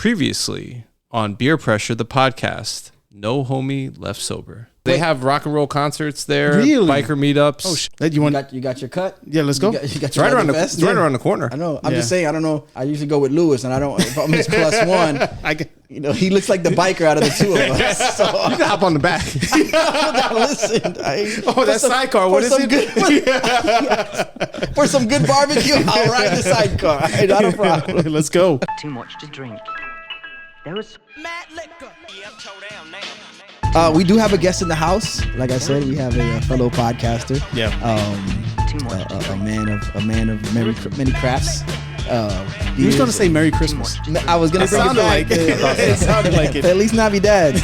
Previously on Beer Pressure, the podcast, no homie left sober. They have rock and roll concerts there, biker meetups. Oh, you got your cut? Yeah, let's go. You got your right around vest? right around the corner. I know. I'm just saying. I don't know. I usually go with Lewis, and I don't. If I'm his plus one, he looks like the biker out of the two of us. So you can hop on the back. Listen, that sidecar. What is it? For some good barbecue, I'll ride the sidecar. Not a problem. Let's go. Too much to drink. There was mad liquor. Yeah, I'm toe down now. We do have a guest in the house. Like I said, we have a fellow podcaster. Yeah. A man of many crafts. He was going to say Merry Christmas. I was going to bring it back. It sounded like it. At least Navidad.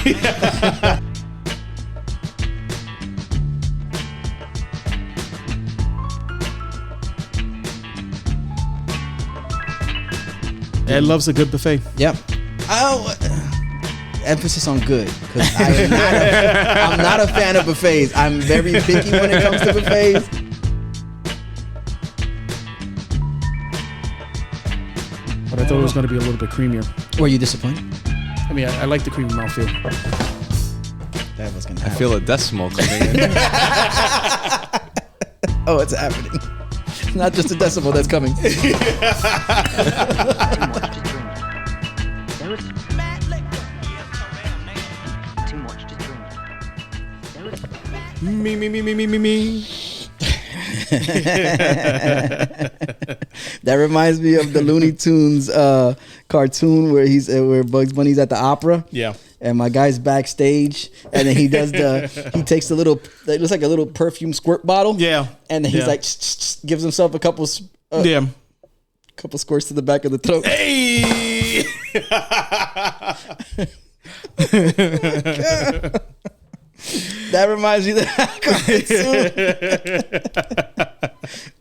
Ed loves a good buffet. Yep. Emphasis on good, because I'm not a fan of buffets. I'm very picky when it comes to buffets. But I thought it was going to be a little bit creamier. Were you disappointed? I mean, I like the creamy mouthfeel. That was gonna I happen. feel a decimal coming in. Oh, it's happening. It's not just a decimal that's coming. too much to drink. There was Mad liquor. Yeah, I'm toe down now. too much to drink. There was Me. That reminds me of the Looney Tunes cartoon where Bugs Bunny's at the opera. Yeah. And my guy's backstage, and then he takes the little, it looks like a little perfume squirt bottle. Yeah. And then he's like, gives himself a couple squirts to the back of the throat. Hey! That reminds me of that cartoon.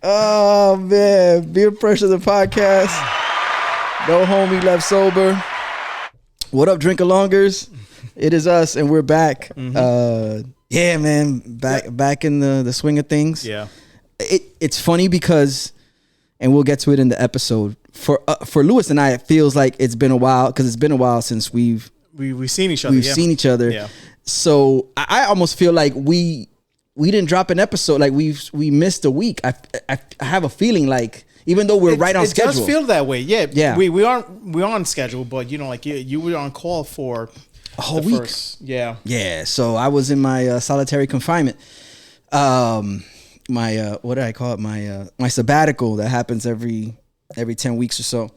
Oh man, Beer Pressure, the podcast. No homie left sober. What up, drink-alongers? It is us, and we're back. Yeah, man, back in the swing of things. Yeah. It's funny because, and we'll get to it in the episode. For Lewis and I, it feels like it's been a while, because it's been a while since we've seen each other. We've seen each other. Yeah. So I almost feel like we didn't drop an episode. Like we missed a week. I have a feeling like, even though we're right on schedule. It does feel that way. Yeah. Yeah. We're on schedule, but like you were on call for a whole week. Yeah. Yeah. So I was in my solitary confinement. My what do I call it? My sabbatical that happens every 10 weeks or so.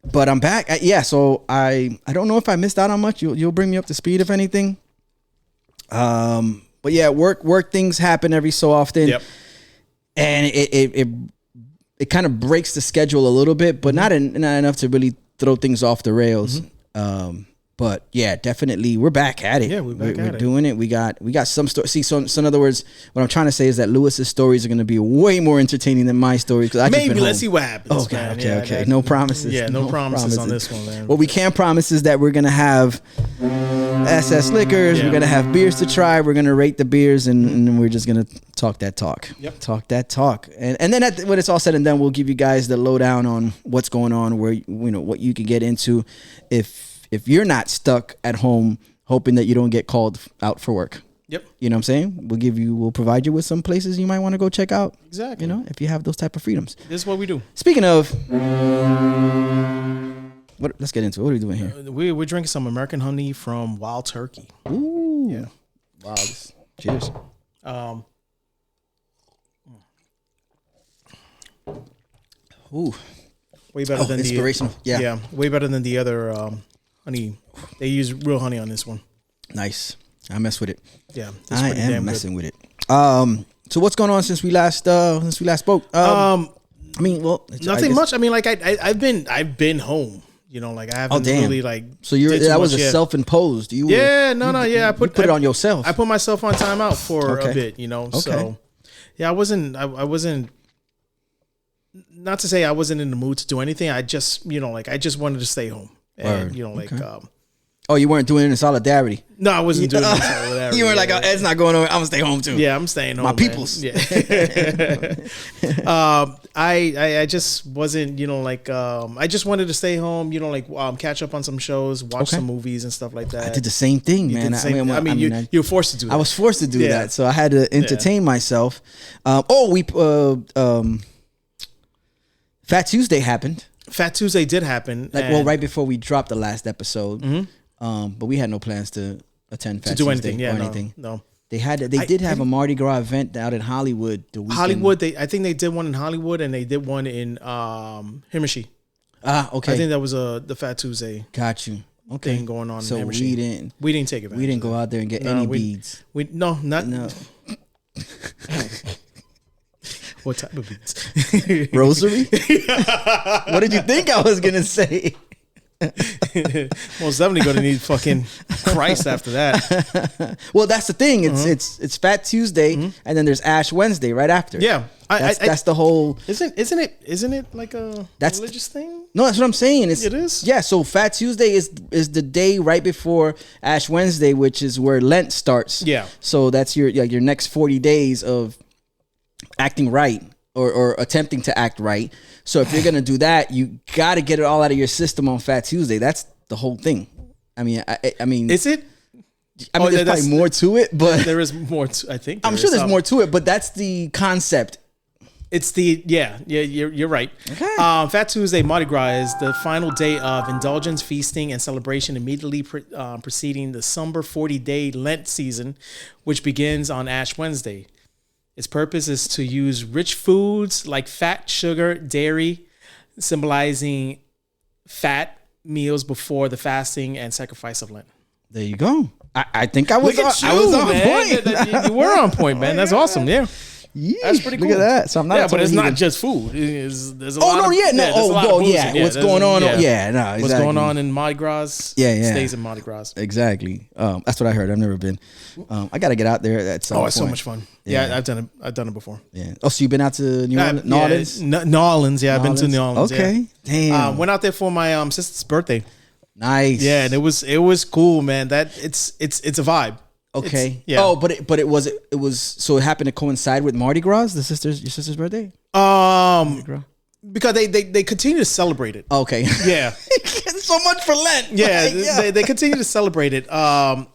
But I'm back. So I don't know if I missed out on much. You'll bring me up to speed if anything. But yeah, work things happen every so often. Yep. And it kind of breaks the schedule a little bit, but not enough to really throw things off the rails. But yeah, definitely we're back at it. Yeah, we're doing it. We got some stories. See, so in other words, what I'm trying to say is that Lewis's stories are going to be way more entertaining than my stories. Maybe let's see what happens. Okay. No promises. Yeah, no promises on this one, man. What we can promise is that we're going to have SS liquors. Yeah. We're going to have beers to try. We're going to rate the beers, and we're just going to talk that talk. Yep. Talk that talk. And then when it's all said and done, we'll give you guys the lowdown on what's going on, where what you can get into if you're not stuck at home hoping that you don't get called out for work. Yep. You know what I'm saying? We'll provide you with some places you might want to go check out. Exactly. If you have those type of freedoms. This is what we do. Speaking of, let's get into it. What are we doing here? We're drinking some American honey from Wild Turkey. Ooh. Yeah. Wow. Cheers. Ooh. Way better than inspirational. Yeah. Way better than the other honey. They use real honey on this one. Nice. I mess with it. Yeah. I am messing with it. So what's going on since we last spoke? I mean, well, nothing much. I mean, like I've been home. Like I haven't really like. So that was a self-imposed. I put it on yourself. I put myself on timeout for a bit. Okay. So yeah, I wasn't. Not to say I wasn't in the mood to do anything. I just, I just wanted to stay home. And, Oh, you weren't doing it in solidarity. No, I wasn't doing it. Whatever. You were like, oh, Ed's not going over. I'm gonna stay home too. Yeah, I'm staying home. My man. peoples. Yeah. I just wasn't, I just wanted to stay home, catch up on some shows, watch some movies and stuff like that. I did the same thing, You man. did the same- you were forced to do that. I was forced to do that, so I had to entertain myself. Fat Tuesday happened. Fat Tuesday did happen. Right before we dropped the last episode. But we had no plans to attend Fat do Tuesday anything. Yeah, or anything. No. They did have a Mardi Gras event out in Hollywood the weekend. Hollywood, I think they did one in Hollywood and they did one in Himashi. Okay. I think that was the Fat Tuesday Got you. Okay. thing going on So in Himashi. We didn't take advantage. We didn't go out there and get any beads. No. What type of beads? Rosary? What did you think I was gonna say? Most definitely gonna need fucking Christ after that. Well, that's the thing. It's Fat Tuesday, and then there's Ash Wednesday right after. Yeah, that's the whole. Isn't it like a religious thing? No, that's what I'm saying. It is. Yeah. So Fat Tuesday is the day right before Ash Wednesday, which is where Lent starts. Yeah. So that's your next 40 days of acting right or attempting to act right. So if you're gonna do that, you got to get it all out of your system on Fat Tuesday. That's the whole thing. I mean, is it? There's probably more to it, but there is more. I think I'm sure there's more to it, but that's the concept. It's you're right. Okay. Fat Tuesday, Mardi Gras, is the final day of indulgence, feasting, and celebration immediately preceding the somber 40-day Lent season, which begins on Ash Wednesday. Its purpose is to use rich foods like fat, sugar, dairy, symbolizing fat meals before the fasting and sacrifice of Lent. There you go. I think I was on point. point. You were on point, man. That's awesome. Yeah. Yeesh, That's pretty cool. Look at that. So I'm not. Yeah, but it's heathen. not just food. There's a There's a lot lot of there's- what's going on? yeah. Exactly. What's going on in Mardi Gras? Yeah. Stays in Mardi Gras. Exactly. That's what I heard. I've never been. I got to get out there at some point. It's so much fun. Yeah, I've done it before. Yeah. Oh, so you've been out to New Orleans? New Orleans. Yeah, I've been to New Orleans. Okay. Yeah. Damn. Went out there for my sister's birthday. Nice. Yeah, and it was cool, man. That it's a vibe. Okay. Yeah. Oh, but it was so it happened to coincide with Mardi Gras, your sister's birthday. Because they continue to celebrate it. Okay. Yeah. So much for Lent. Yeah, they continue to celebrate it.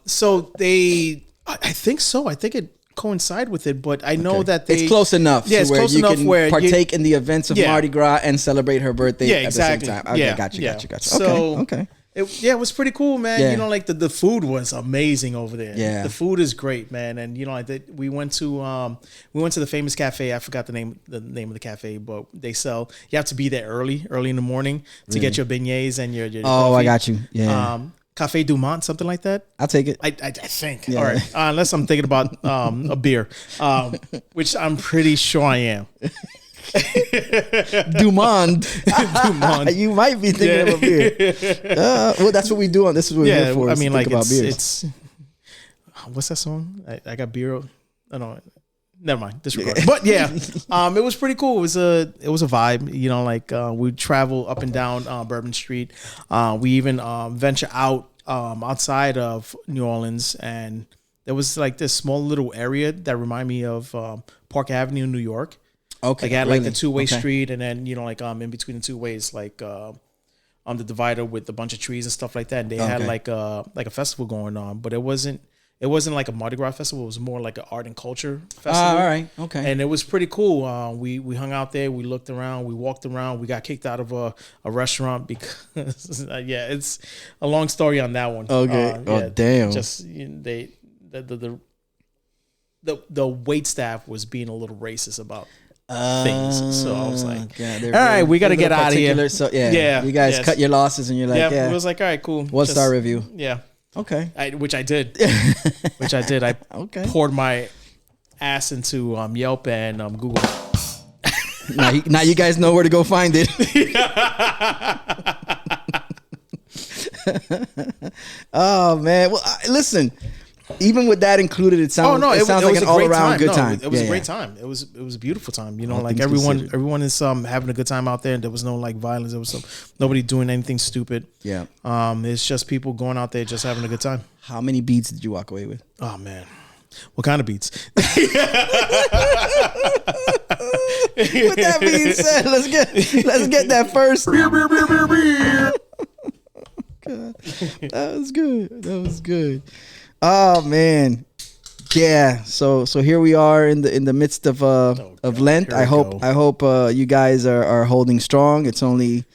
So I think so. I think it coincide with it, but I know that it's close enough. Yeah, it's close enough where partake in the events of Mardi Gras and celebrate her birthday at the same time. Okay, Yeah, got you. So, okay. It was pretty cool, man. Yeah. You know, like the food was amazing over there. Yeah. The food is great, man. And you know, we went to the famous cafe. I forgot the name of the cafe, but they sell. You have to be there early in the morning to get your beignets and your Oh, coffee. I got you. Yeah. Cafe Du Monde, something like that. I'll take it. I think. Yeah. All right. Unless I'm thinking about a beer, which I'm pretty sure I am. Du Monde. Du Monde. You might be thinking of a beer. Well, that's what we do on this. Is what we're here for. I mean, like about beers. it's what's that song? I got beer. Oh, no, never mind. Disregard. But yeah, it was pretty cool. It was a vibe. You know, like we travel up and down Bourbon Street. We even venture out outside of New Orleans, and there was like this small little area that reminded me of Park Avenue, New York. Okay. Like, I had like the two-way street, and then, you know, like in between the two ways, like on the divider with a bunch of trees and stuff like that. And they had like a festival going on, but it wasn't like a Mardi Gras festival. It was more like an art and culture festival. All right. Okay. And it was pretty cool. We hung out there. We looked around. We walked around. We got kicked out of a restaurant because it's a long story on that one. Okay. Damn. Just the wait staff was being a little racist about things. So I was like, all right, we got to get out of here. So you guys cut your losses and you're like, it was like, all right, cool. 1-star review. Yeah. Okay. Which I did. I poured my ass into Yelp and Google. Now you guys know where to go find it. Oh man. Well, listen. even with that included, it sounds. It sounds like an all around good time. It was a great time. It was a beautiful time. You know, like everyone is having a good time out there. And there was no like violence. There was nobody doing anything stupid. Yeah. It's just people going out there just having a good time. How many beats did you walk away with? Oh man, what kind of beats? With that being said, let's get that first. God, that was good. Oh man, yeah. So here we are in the midst of Lent. I hope you guys are holding strong. It's only.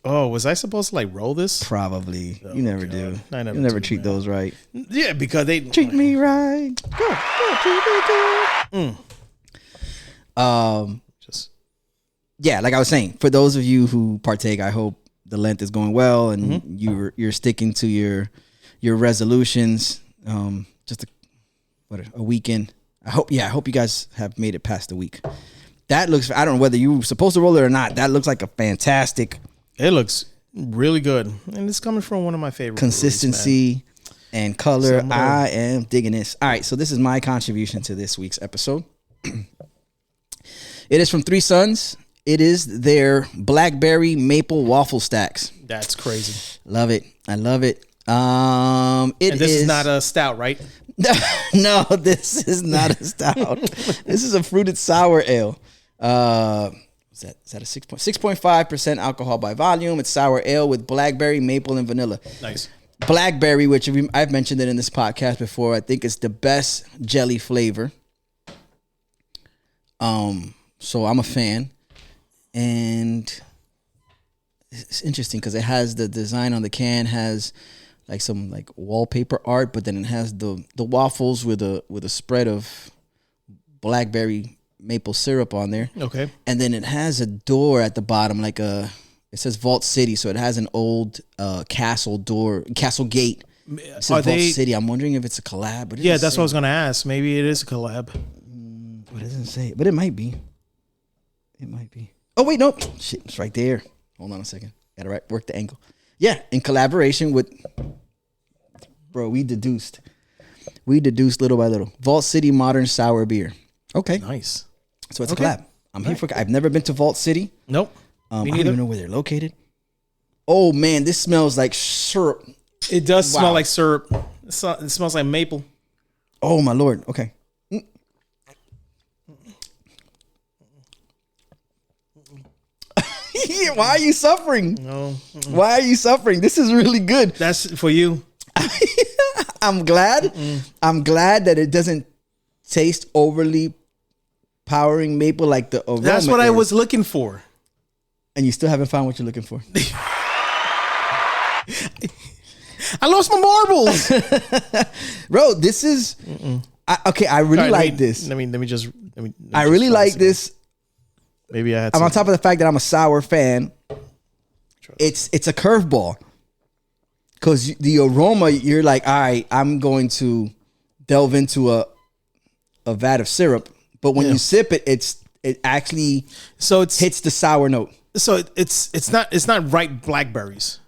Oh, was I supposed to like roll this? Probably. You never do. I never. You never do, treat man. those right. Yeah, because they treat me right. Go treat me good. Yeah, like I was saying, for those of you who partake, I hope the Lent is going well and you're sticking to your resolutions. Just a weekend. I hope you guys have made it past the week. That looks. I don't know whether you were supposed to roll it or not. That looks like a fantastic. It looks really good, and it's coming from one of my favorite consistency and color. I am digging this. All right, so this is my contribution to this week's episode. It is from Three Sons. It is their Blackberry Maple Waffle Stacks. That's crazy. Love it. I love it. And this is not a stout, right? No, this is not a stout. This is a fruited sour ale. Is that a 6.5% alcohol by volume? It's sour ale with blackberry, maple, and vanilla. Nice. Blackberry, which I've mentioned it in this podcast before. I think it's the best jelly flavor. So I'm a fan, and it's interesting because it has the design on the can has like some like wallpaper art, but then it has the waffles with a spread of blackberry maple syrup on there. Okay. And then it has a door at the bottom, like it says Vault City, so it has an old castle gate. It says Vault City. I'm wondering if it's a collab. But yeah, that's what I was gonna ask. Maybe it is a collab. But it doesn't say. But it might be. It might be. Oh wait, no. Shit, it's right there. Hold on a second. Gotta work the angle. Yeah, in collaboration with. Bro, we deduced little by little. Vault City Modern Sour Beer. Okay. Nice. So it's a collab. I'm here for. I've never been to Vault City. Nope. I don't even know where they're located. Oh man, this smells like syrup. It does smell like syrup. It smells like maple. Oh my lord. Okay. Why are you suffering? No. Why are you suffering? This is really good. That's for you. I'm glad. I'm glad that it doesn't taste overly powering maple like the aroma. That's what I was looking for. And you still haven't found what you're looking for. I lost my marbles. Bro, this is I really like this. Let me just I really like this. Maybe I had I'm on top of the fact that I'm a sour fan. It's a curveball. Because the aroma, you're like, all right, I'm going to delve into a vat of syrup. But when you sip it, it actually hits the sour note. So it's not ripe blackberries.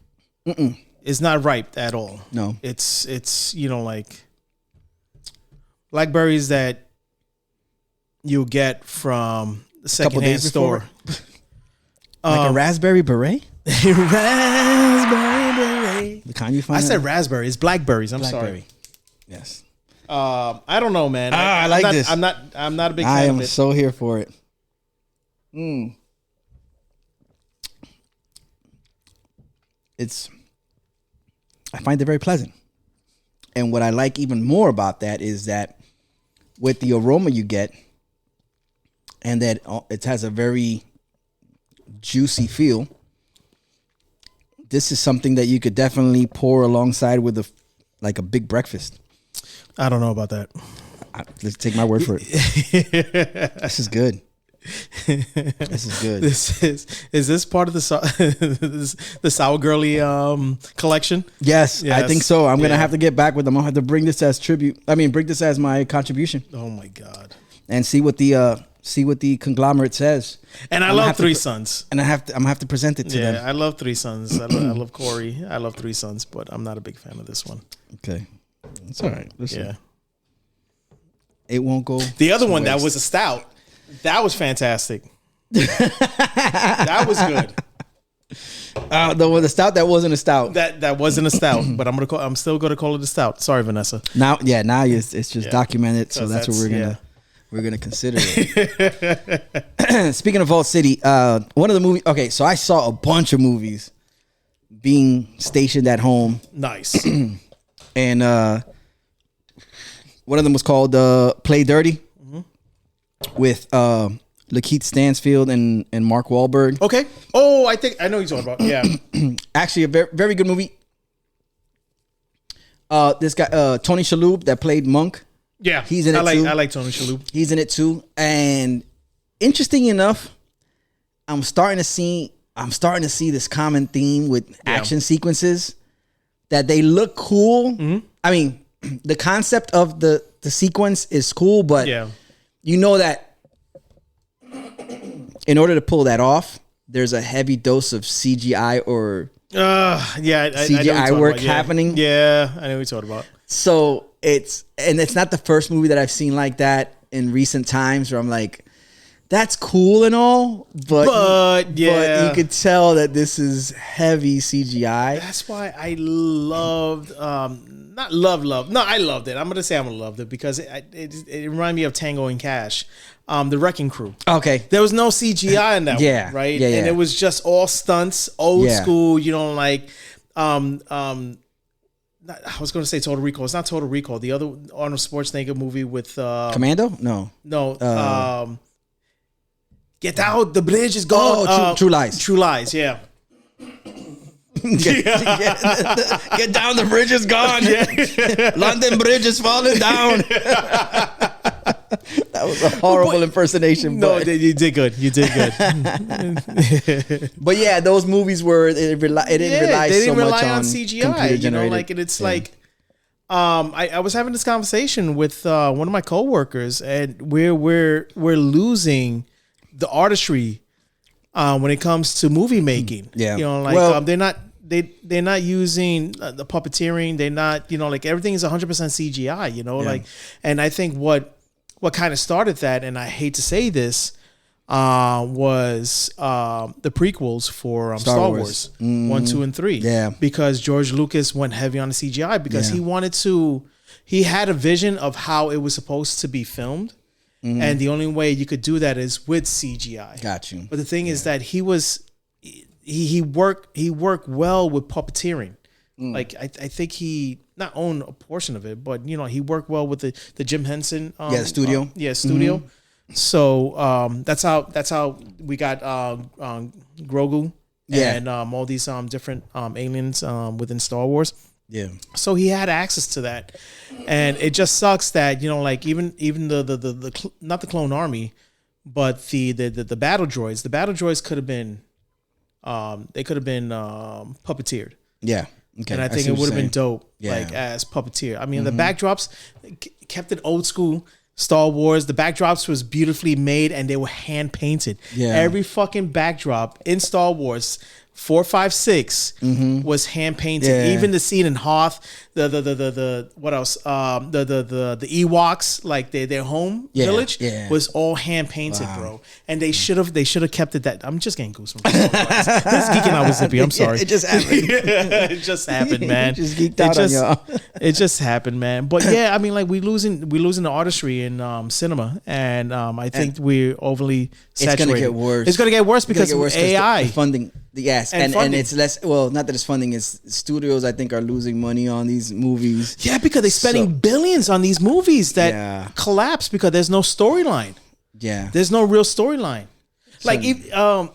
It's not ripe at all. No. It's like blackberries that you'll get from the secondhand store. Like a raspberry beret? Raspberry beret. The kind you find. I said raspberry. It's blackberries. I'm sorry. Yes. I don't know, man. I like this. I'm not a big fan I am of it. so here for it. I find it very pleasant. And what I like even more about that is that with the aroma you get, and that it has a very juicy feel, this is something that you could definitely pour alongside with a big breakfast. I don't know about that. Let's take my word for it. This is good. This is good. Is this part of the Sour Girly collection? Yes, I think so. I'm gonna have to get back with them. I'll have to bring this as tribute. Bring this as my contribution. Oh my god! And see what the conglomerate says. And I love Three Sons. And I'm gonna have to present it to them. Yeah, I love Three Sons. I love Corey. I love Three Sons, but I'm not a big fan of this one. Okay. It's all right. Listen, Yeah. it won't go. The other to one that waste. was a stout, that was fantastic. That was good. The stout that wasn't a stout. That wasn't a stout, but I'm still gonna call it a stout. Sorry, Vanessa. Now it's just documented, so that's what yeah. we're gonna consider it. Speaking of Vault City, one of the movies. Okay, so I saw a bunch of movies being stationed at home, Nice. and one of them was called Play Dirty with Lakeith Stansfield and Mark Wahlberg. Okay. Oh, I think I know what you're talking about. Yeah. Actually, a very, very good movie. This guy Tony Shalhoub that played Monk. Yeah. He's in it too. I like Tony Shalhoub. He's in it too. And interesting enough, I'm starting to see this common theme with action sequences that they look cool. Mm-hmm. I mean, the concept of the sequence is cool, but Yeah. you know that in order to pull that off, there's a heavy dose of CGI or Yeah. I know what you're CGI talking work about. Yeah. happening. Yeah, I know what you're talking about. So it's not the first movie that I've seen like that in recent times where I'm like, that's cool and all, but yeah. you could tell that this is heavy CGI. That's why I loved, not love. No, I loved it. I'm gonna say I'm gonna loved it because it reminded me of Tango and Cash, the Wrecking Crew. Okay. There was no CGI in that Yeah, one, right? yeah, And yeah. it was just all stunts, old Yeah. school. You know, like, I was gonna say Total Recall. It's not Total Recall. The other Arnold Schwarzenegger movie with Commando? No. Get out, the bridge is gone. Oh, True Lies. True Lies, yeah. Get down, the bridge is gone. London Bridge is falling down. That was a horrible impersonation. No, but, you did good. You did good. but yeah, those movies were it didn't rely they so didn't much rely on computer CGI. You know, generated. like and it's like, I was having this conversation with one of my coworkers, and we're losing the artistry when it comes to movie making. Yeah. You know, like Well- they're not using the puppeteering. They're not, you know, like everything is 100% CGI. You know, like, and I think what kind of started that, and I hate to say this, was the prequels for Star Wars 1, 2, and 3. Yeah. Because George Lucas went heavy on the CGI because he had a vision of how it was supposed to be filmed. And the only way you could do that is with CGI. Got you. But the thing is that he worked well with puppeteering. Like I think he not owned a portion of it, but you know he worked well with the Jim Henson. The studio. Studio. So that's how we got Grogu and all these different aliens within Star Wars. Yeah. So he had access to that, and it just sucks that, you know, like even the not the clone army, but the battle droids. The battle droids could have been puppeteered. Yeah. Okay. And I think see it what would have you're been saying. dope, Yeah. like as puppeteer. I mean, the backdrops kept it old school Star Wars. The backdrops was beautifully made, and they were hand painted. Yeah. Every fucking backdrop in Star Wars 4, 5, 6 was hand painted. Yeah. Even the scene in Hoth, the what else? The Ewoks, like their home village, was all hand painted, bro. And they should have kept it that. I'm just getting goosebumps. This is Geeking Out with Zippy. I'm sorry. It just happened. It just happened, man. Just geeked out on y'all. It just happened, man. But yeah, I mean, like we're losing the artistry in cinema, and I think we're overly saturated. It's gonna get worse. It's gonna get worse because of the AI. funding. Yes, And and funding. it's less. Well, not that it's funding. It's studios. I think are losing money on these movies. Yeah, because they're spending billions on these movies that Yeah. collapse because there's no storyline. Yeah, There's no real storyline. Like if, the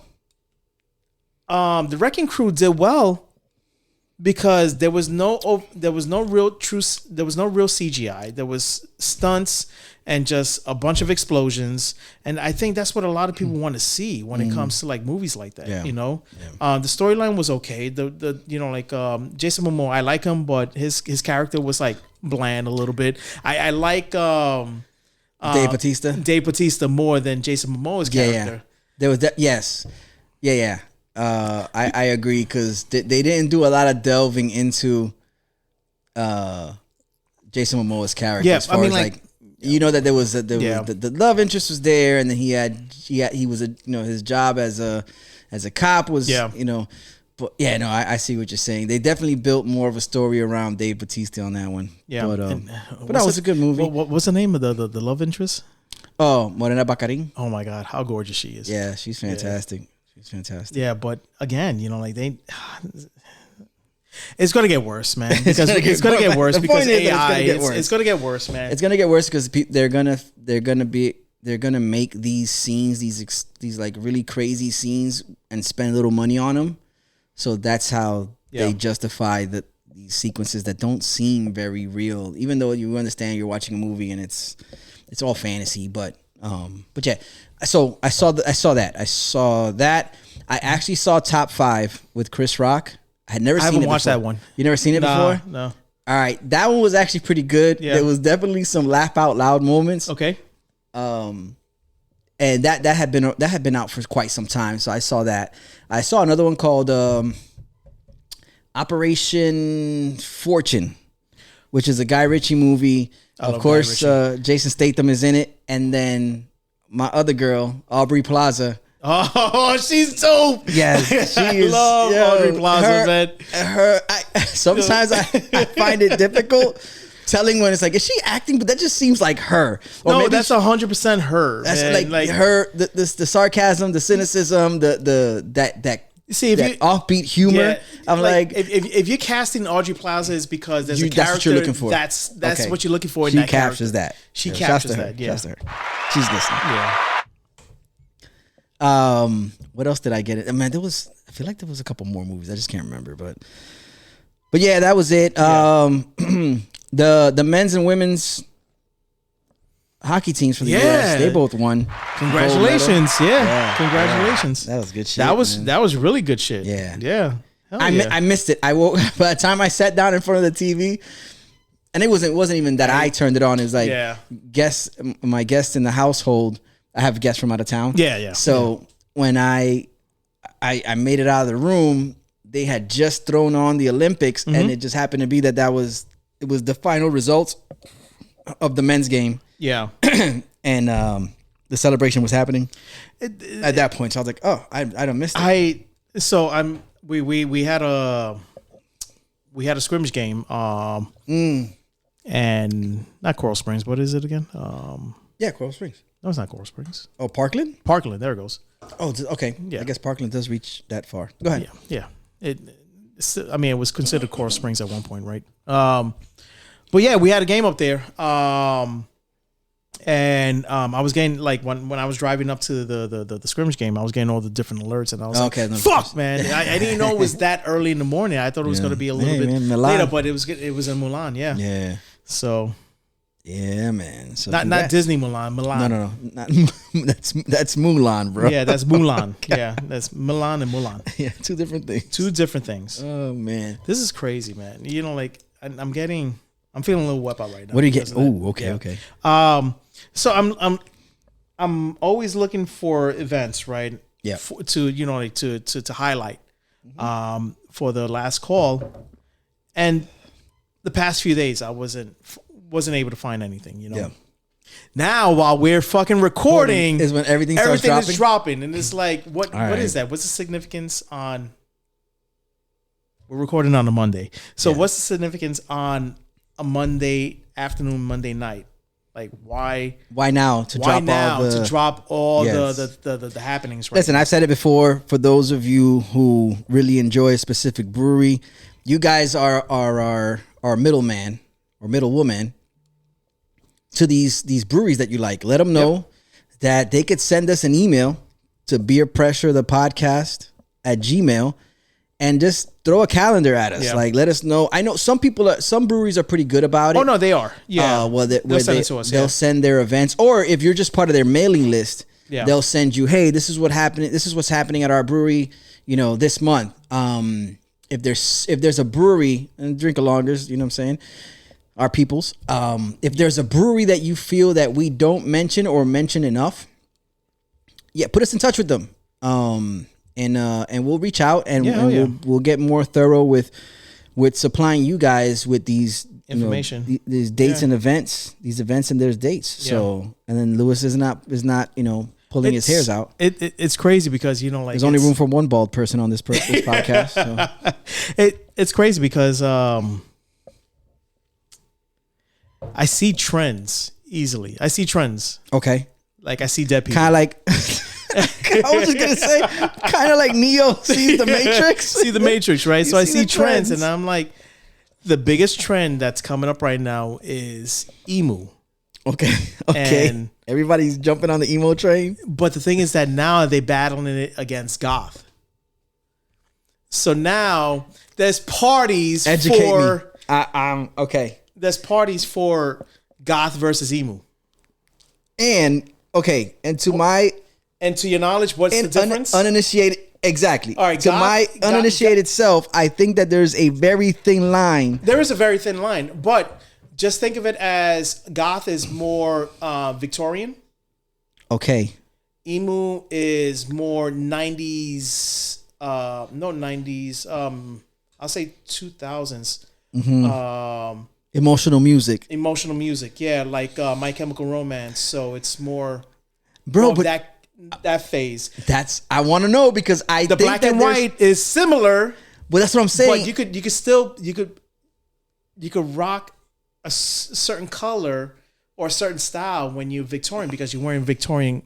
Wrecking Crew did well because there was no real CGI. There was stunts and just a bunch of explosions, and I think that's what a lot of people want to see when it comes to like movies like that. Yeah. You know, the storyline was okay. The you know, like Jason Momoa, I like him, but his character was like bland a little bit. I like Dave Bautista more than Jason Momoa's character. Yeah. There was that. Yes. Yeah. I agree because they didn't do a lot of delving into Jason Momoa's character. Yeah, as far I mean, as like, you know that there was Yeah. the love interest was there, and then he was his job as a cop was But yeah, no, I see what you're saying. They definitely built more of a story around Dave Bautista on that one. Yeah, but that was a good movie. What's the name of the love interest? Oh, Morena Baccarin. Oh my God, how gorgeous she is! Yeah, she's fantastic. She's fantastic. Yeah, but again, it's gonna get worse, man. Because it's gonna get worse because AI. It's gonna get worse, man. It's gonna get worse because they're gonna make these scenes, these like really crazy scenes, and spend a little money on them. So that's how they justify these sequences that don't seem very real, even though you understand you're watching a movie and it's all fantasy. But yeah. So I saw that. I actually saw Top 5 with Chris Rock. I haven't watched that one. You never seen it before? No. All right, that one was actually pretty good. Yeah. There was definitely some laugh out loud moments. Okay. And that had been out for quite some time. So I saw that. I saw another one called Operation Fortune, which is a Guy Ritchie movie. Of course, Jason Statham is in it, and then my other girl, Aubrey Plaza. Oh, she's dope. Yes, she is. Love Aubrey Plaza, man. Sometimes I find it difficult telling when it's like, is she acting? But that just seems like her. Or no, that's 100% her. That's man. like her. The sarcasm, the cynicism, that see if that offbeat humor. I'm like if you're casting Audrey Plaza, is because there's a character that's what you're looking for. That's Okay. what you're looking for. She in that captures character. that. She Yeah, captures shouts to her. that. Yeah. Shouts to her. She's listening. Yeah. What else did I get? I feel like there was a couple more movies. I just can't remember, but yeah, that was it. Yeah. The men's and women's hockey teams for the US, they both won. Congratulations. Yeah. Congratulations. That was good shit. That was really good shit. Yeah. Yeah. I missed it. I woke by the time I sat down in front of the TV, and it wasn't even that I turned it on. It was like my guests in the household. I have guests from out of town. Yeah. So when I made it out of the room, they had just thrown on the Olympics, and it just happened to be that it was the final results of the men's game. Yeah. And the celebration was happening at that point. So I was like, oh, I don't miss it. We had a scrimmage game. And not Coral Springs. What is it again? Coral Springs. No, it's not Coral Springs. Oh, Parkland? Parkland. There it goes. Oh, okay. Yeah. I guess Parkland does reach that far. Go ahead. Yeah. It was considered Coral Springs at one point, right? But yeah, we had a game up there. And I was getting, like, when I was driving up to the scrimmage game, I was getting all the different alerts, and I was like, fuck, man. I didn't know it was that early in the morning. I thought it was going to be a little bit later, but it was in Mulan, yeah. Yeah. So... yeah, man. So not Disney Mulan. No. That's Mulan, bro. Yeah, that's Mulan. Yeah, that's Milan and Mulan. Yeah, two different things. Oh man, this is crazy, man. Like I'm feeling a little wet out right now. What do you get? Oh, okay. So I'm always looking for events, right? Yeah. To highlight, for the last call, and the past few days I wasn't able to find anything, Yeah. Now, while we're fucking recording, is when everything is dropping, and it's like, what is that? What's the significance on? We're recording on a Monday, so what's the significance on a Monday afternoon, Monday night? Like, why? Why now to drop all the happenings? Right. Listen, I've said it before. For those of you who really enjoy a specific brewery, you guys are our middleman or middlewoman to these breweries that you like. Let them know that they could send us an email to beerpressurethepodcast@gmail.com and just throw a calendar at us. Like, let us know. I know some breweries are pretty good about it. Oh no, they are. Yeah. They'll send it to us. They'll send their events, or if you're just part of their mailing list, they'll send you, hey, this is what's happening at our brewery, this month. If there's a brewery, and drink alongers, you know what I'm saying? Our peoples. If there's a brewery that you feel that we don't mention or mention enough, put us in touch with them. And we'll reach out and we'll get more thorough with with supplying you guys with these information, these dates and events, these events and there's dates. So and then Lewis is not pulling his hairs out. It's crazy because like there's only room for one bald person on this podcast. So. It's crazy because I see trends easily. I see trends. Okay. Like I see dead people. Kind of like I was just gonna say, kind of like Neo sees the Matrix. See the Matrix, right? So I see trends, and I'm like, the biggest trend that's coming up right now is emo. Okay. And everybody's jumping on the emo train. But the thing is that now they're battling it against goth. So now there's parties for. Okay. There's parties for goth versus emo. And to your knowledge, what's the difference? Uninitiated. Exactly. All right. To my uninitiated self, I think that there's a very thin line. There is a very thin line, but just think of it as goth is more Victorian. Okay. Emo is more 90s. No 90s. I'll say 2000s. Mm-hmm. Emotional music. Yeah, like My Chemical Romance. So it's more, bro, but that phase. That's I want to know because I the think black and white is similar. But that's what I'm saying. But you could rock a certain color or a certain style when you're Victorian because you're wearing Victorian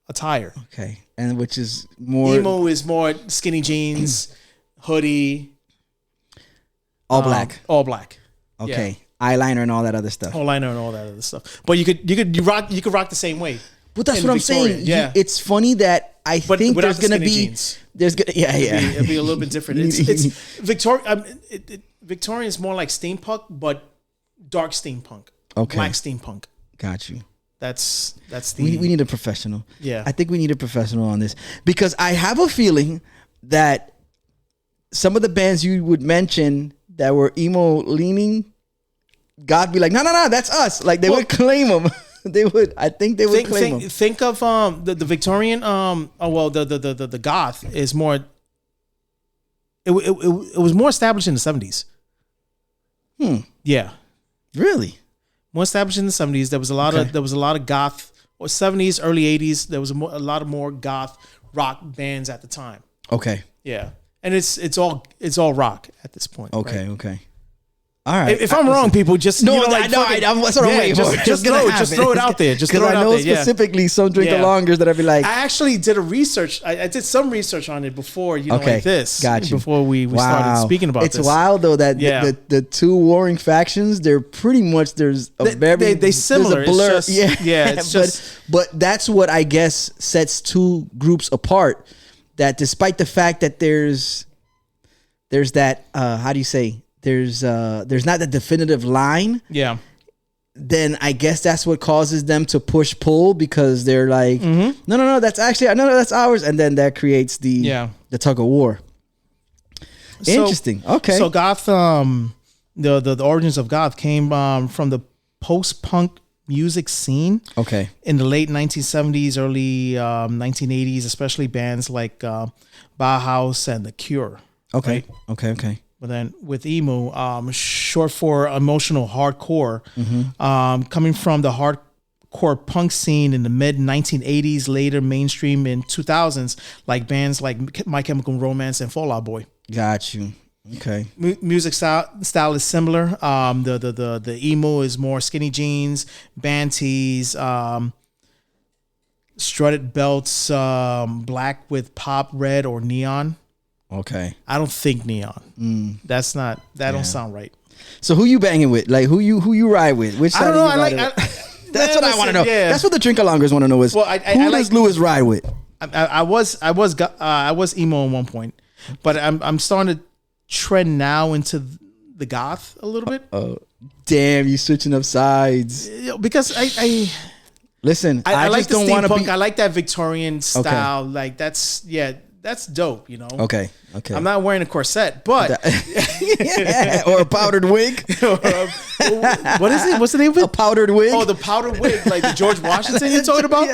attire. Okay, and which is more emo is more skinny jeans, hoodie, all black. Yeah. Okay, eyeliner and all that other stuff. But you could rock the same way. But that's what I'm saying. Yeah, it's funny that I think there's gonna be jeans. It'll be a little bit different. It's Victorian. Victorian is more like steampunk, but dark steampunk. Okay, black steampunk. Got you. That's the. We need a professional. Yeah, I think we need a professional on this because I have a feeling that some of the bands you would mention that were emo leaning, God be like, no, that's us. Like they would claim them. They would. I think they would claim them. Think of the Victorian. The goth is more. It was more established in the 70s. Yeah. Really. More established in the 70s. There was a lot of goth or 70s, early 80s. There was a lot of more goth rock bands at the time. Okay. Yeah, and it's all rock at this point. Okay. Right? Okay. All right. If I'm wrong, people just that's what I'm waiting for. Just throw it out there. Just throw it out there. Because I know specifically some drink the longers that I'd be like. I actually did I did some research on it before like this. Got you. Before we started speaking about this. It's wild though that the two warring factions, they're pretty much they similar. There's a blur. It's just but that's what I guess sets two groups apart. That despite the fact that there's that how do you say? There's not the definitive line. Yeah. Then I guess that's what causes them to push pull because they're like, no, that's ours, and then that creates the tug of war. Interesting. Okay. So goth, the origins of goth came from the post-punk music scene. Okay. In the late 1970s, early 1980s, especially bands like Bauhaus and The Cure. Okay. Right? Okay. But then with emo, short for emotional hardcore, coming from the hardcore punk scene in the mid 1980s, later mainstream in 2000s, like bands like My Chemical Romance and Fall Out Boy. Got you. Okay. Music style is similar. The emo is more skinny jeans, band tees, strutted belts, black with pop red or neon. Okay. I don't think neon. That don't sound right. So who you banging with? Like who you ride with? Which side I don't know. That's what I want to know. Yeah. That's what the drink-alongers want to know is who does Lewis ride with? I was emo at one point, but I'm starting to trend now into the goth a little bit. Oh, damn! You switching up sides because I listen. I like just the don't want to be. I like that Victorian style. Okay. Like that's dope, Okay. I'm not wearing a corset, but or a powdered wig. What is it? What's the name of it? A powdered wig. Oh, the powdered wig, like the George Washington you're talking about.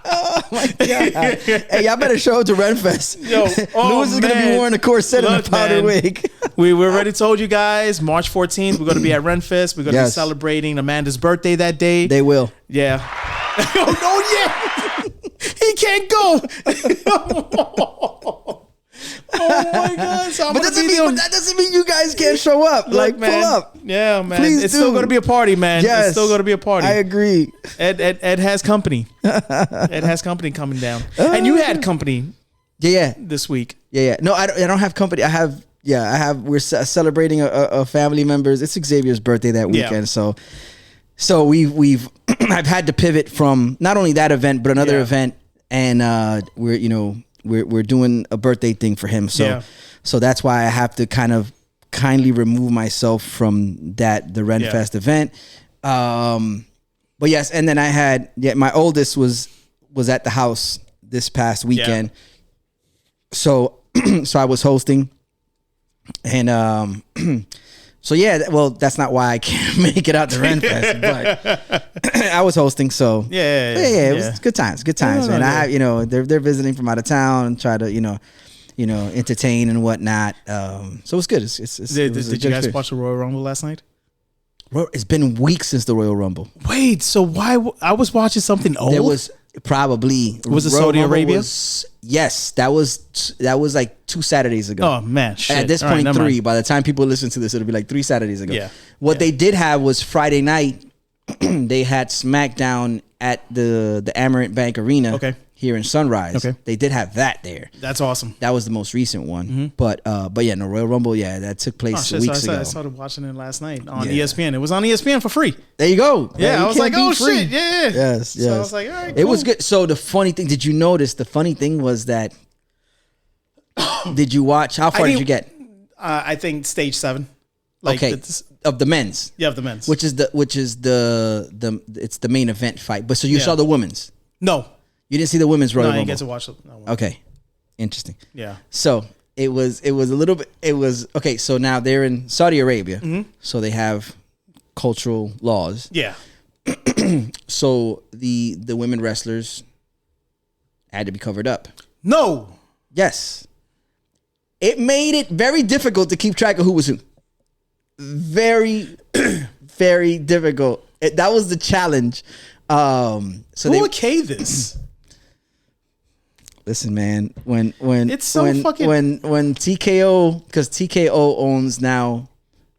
Oh my my God. Hey, y'all better show up to Renfest. Yo, Lewis is going to be wearing a corset and a powder wig. We already told you guys, March 14th, we're going to be at Renfest. We're going to be Yes. celebrating Amanda's birthday that day. They will. Yeah. Oh, yeah. He can't go. Oh, my God. So But that doesn't mean you guys can't show up. Look, man. pull up. Yeah, man. Please it's do. still going to be a party, man. Yes. It's still going to be a party. I agree. Ed has company. Ed has company coming down. And you had company Yeah. this week. Yeah. No, I don't have company. I have. We're celebrating a family member's. It's Xavier's birthday that weekend. Yeah. So we've I've had to pivot from not only that event but another event, and we're doing a birthday thing for him. So that's why I have to kind of kindly remove myself from the Renfest event. But yes, and then I had my oldest was at the house this past weekend. So I was hosting, and so that's not why I can't make it out to Renfest, but I was hosting. So it was good times, man. I have they're visiting from out of town and try to entertain and whatnot. So it was good. Did you guys watch the Royal Rumble last night? It's been weeks since the Royal Rumble. Wait, so why? I was watching something old. There was probably Was it Saudi Arabia? Yes, that was like 2 Saturdays ago. Oh man, shit. At this All right, point, never 3. mind. By the time people listen to this, it'll be like 3 Saturdays ago. Yeah. What they did have was Friday night. They had SmackDown at the Amerant Bank Arena. Okay. Here in Sunrise. Okay. They did have that there. That's awesome. That was the most recent one. But yeah, no, Royal Rumble, that took place weeks ago. I started watching it last night on ESPN. It was on ESPN for free. There you go. Yeah, you I was can't like, beat free. shit, yeah. Yes. So I was like, all right, It was cool. good. So the funny thing, did you notice? The funny thing was that. Did you watch? How far did you get? I think stage 7. Okay, of the men's. Yeah, of the men's. Which is the it's the main event fight. But so you saw the women's. No. You didn't see the women's Royal No, Rumble. you get to watch it. No. Okay, interesting. Yeah. So it was a little bit. It was okay. So now they're in Saudi Arabia. So they have cultural laws. Yeah. So the women wrestlers had to be covered up. No. Yes. It made it very difficult to keep track of who was who. Very, very difficult. That was the challenge. So Who okayed this? Listen, man. When It's so fucking- when TKO, because TKO owns now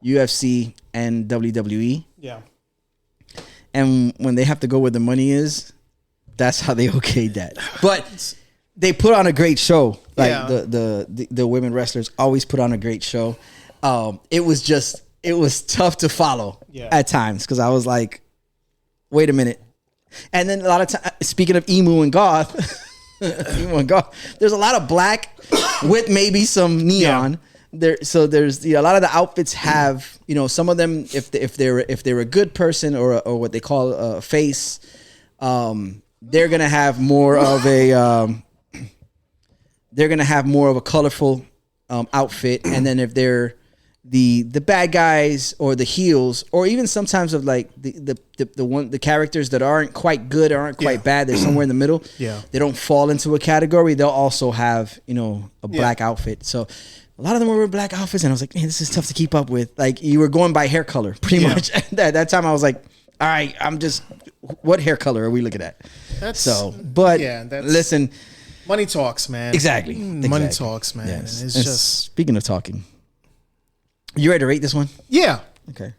UFC and WWE, Yeah. and when they have to go where the money is, that's how they okayed that. But they put on a great show. Like the women wrestlers always put on a great show. It was tough to follow at times because I was like, wait a minute. And then a lot of times, speaking of emu and goth, there's a lot of black with maybe some neon. There, so there's a lot of the outfits have some of them if they're a good person or what they call a face, they're gonna have more of a colorful outfit, and then if they're the bad guys or the heels, or even sometimes of like the characters that aren't quite good or aren't quite bad, they're somewhere in the middle. Yeah, they don't fall into a category. They'll also have a black outfit. So a lot of them were black outfits, and I was like, man, this is tough to keep up with. Like you were going by hair color pretty much. At that time, I was like, all right, what hair color are we looking at? Listen. Money talks, man. Exactly. Money talks, man. Yes. It's And just speaking of talking, you ready to rate this one? yeah. Okay.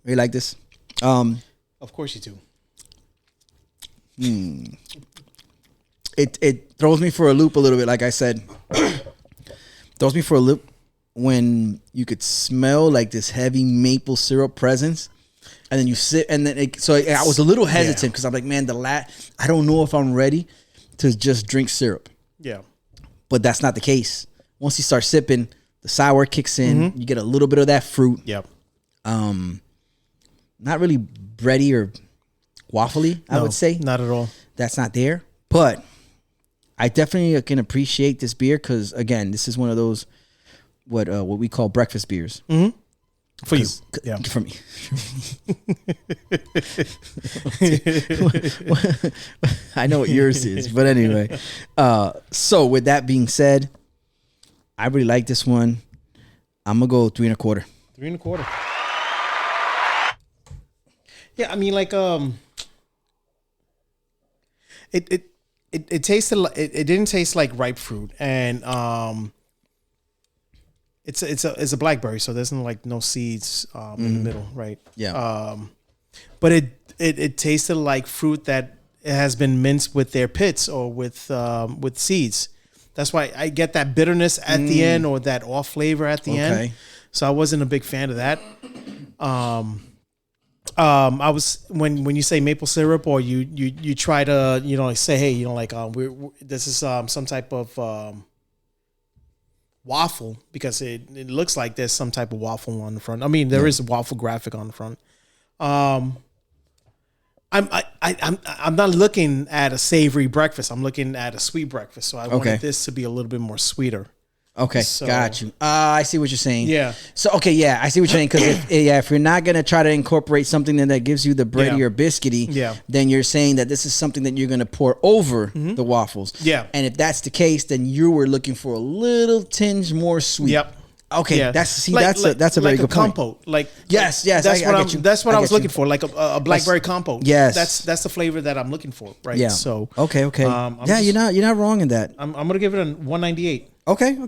You like this? Of course you do. It throws me for a loop a little bit. Like I said, throws me for a loop when you could smell like this heavy maple syrup presence. And then you sit, and then I was a little hesitant because I'm like, man, I don't know if I'm ready to just drink syrup. Yeah. But that's not the case. Once you start sipping, the sour kicks in. You get a little bit of that fruit. Yep. Not really bready or waffly, I would say. Not at all. That's not there. But I definitely can appreciate this beer because, again, this is one of those what we call breakfast beers. For you. Yeah. For me. I know what yours is, but anyway. So with that being said, I really like this one. I'm gonna go 3 1/4. 3 1/4. Yeah, I mean, like, it tasted like it didn't taste like ripe fruit, and it's a blackberry, so there's no seeds in the middle, right? Yeah. But it tasted like fruit that has been minced with their pits or with seeds. That's why I get that bitterness at the end or that off flavor at the end. So I wasn't a big fan of that. I was when you say maple syrup or you try to say, hey, this is some type of waffle, because it looks like there's some type of waffle on the front. I mean, there is a waffle graphic on the front. I'm not looking at a savory breakfast. I'm looking at a sweet breakfast. So I wanted this to be a little bit more sweeter. Okay, so, got you. I see what you're saying. Yeah. So I see what you're saying, because if you're not gonna try to incorporate something that gives you the bready or biscuity, then you're saying that this is something that you're gonna pour over the waffles. Yeah. And if that's the case, then you were looking for a little tinge more sweet. Yep. Okay, Yeah. that's a very good point. Compote. Like yes, that's what I was looking for, like a blackberry compote. Yes, that's the flavor that I'm looking for, right? Yeah. So okay. You're not wrong in that. I'm gonna give it a 198. Okay.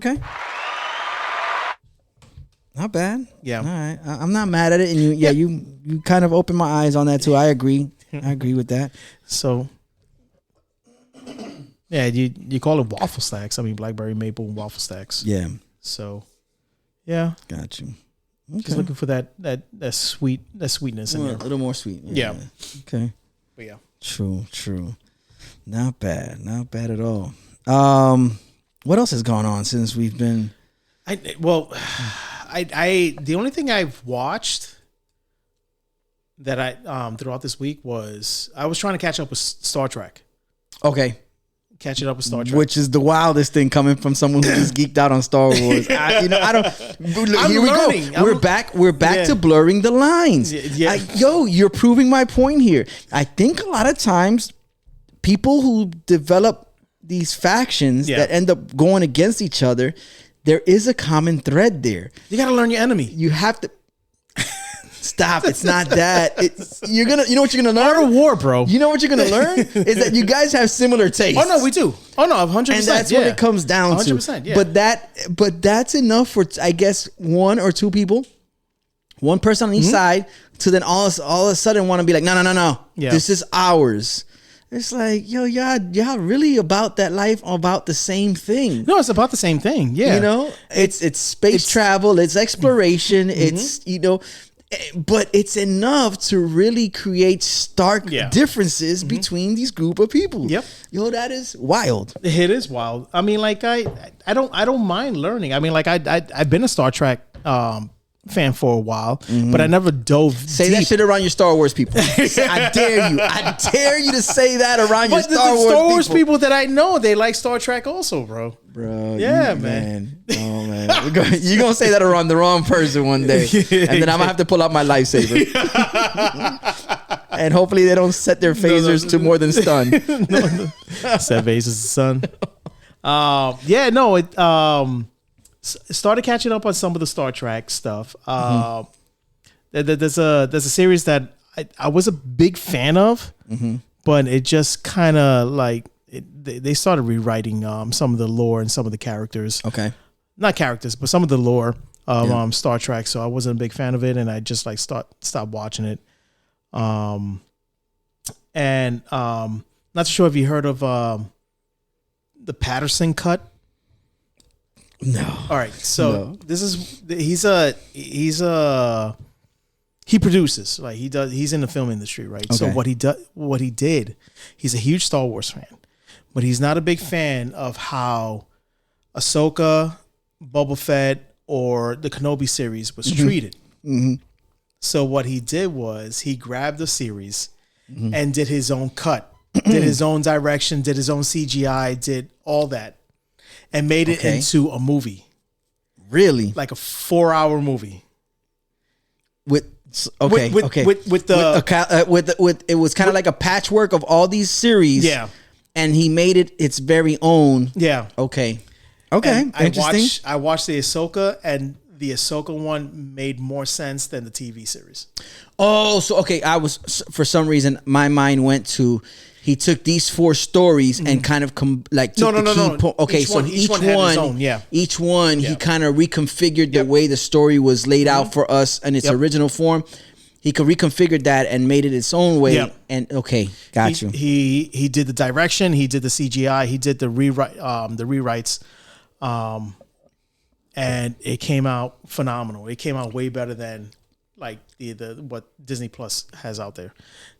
Not bad. Yeah. All right. I'm not mad at it, and you kind of opened my eyes on that too. I agree. I agree with that. So yeah, you call it waffle stacks. I mean, blackberry maple waffle stacks. Yeah. So yeah, got you. Okay. Just looking for that sweetness in there. A little more sweet. Yeah. Okay. But yeah. True. Not bad at all. What else has gone on since we've been? The only thing I've watched that I throughout this week was I was trying to catch up with Star Trek. Okay. Catching up with Star Trek, which is the wildest thing coming from someone who just geeked out on Star Wars. I don't. Here we go. We're back to blurring the lines. Yeah. You're proving my point here. I think a lot of times people who develop these factions that end up going against each other, there is a common thread there. You got to learn your enemy. You have to. Stop! It's not that. You know what you're gonna learn? Art of war, bro. You know what you're gonna learn is that you guys have similar tastes. Oh no, we do. Oh no, 100%. And that's what it comes down 100%, to. Yeah. But that's enough for, I guess, one or two people, one person on each side, to then all of a sudden want to be like, no. Yeah. This is ours. It's like, y'all really about that life, about the same thing. No, it's about the same thing. Yeah. You know, it's space travel, it's exploration, it's but it's enough to really create stark differences between these group of people. Yep. That is wild. It is wild. I mean, like I don't mind learning. I mean, like I've been a Star Trek fan for a while, but I never dove Say deep. that shit around your Star Wars people. I dare you. I dare you to say that around your Star Wars people that I know, they like Star Trek also, bro. Bro, yeah, man. Oh man, you're gonna say that around the wrong person one day, and then I'm gonna have to pull out my lightsaber, and hopefully they don't set their phasers to more than stun. Set phasers to stun. Started catching up on some of the Star Trek stuff. There's a series that I was a big fan of, but it just kind of like they started rewriting some of the lore and some of the characters. Okay, not characters, but some of the lore of Star Trek. So I wasn't a big fan of it, and I just like stopped watching it. Not sure if you heard of the Patterson cut. No. All right. So he produces, like he's in the film industry, right? Okay. So what he did, he's a huge Star Wars fan, but he's not a big fan of how Ahsoka, Boba Fett, or the Kenobi series was treated. So what he did was he grabbed the series and did his own cut, did his own direction, did his own CGI, did all that. And made it into a movie. Really? Like a 4-hour movie. with okay, With- okay, with the- with it was kind of like a patchwork of all these series. Yeah. and he made it its very own. Yeah. Okay, And interesting. I watched the Ahsoka, and the Ahsoka one made more sense than the TV series. Oh, so okay, I was for some reason my mind went to. He took these 4 stories and kind of took the key okay, so each one had its own, yeah. Each one he kind of reconfigured the way the story was laid out for us in its original form. He could reconfigure that and made it its own way. Yep. And okay, got you. He did the direction, he did the CGI, he did the rewrites, and it came out phenomenal. It came out way better than like the what Disney Plus has out there.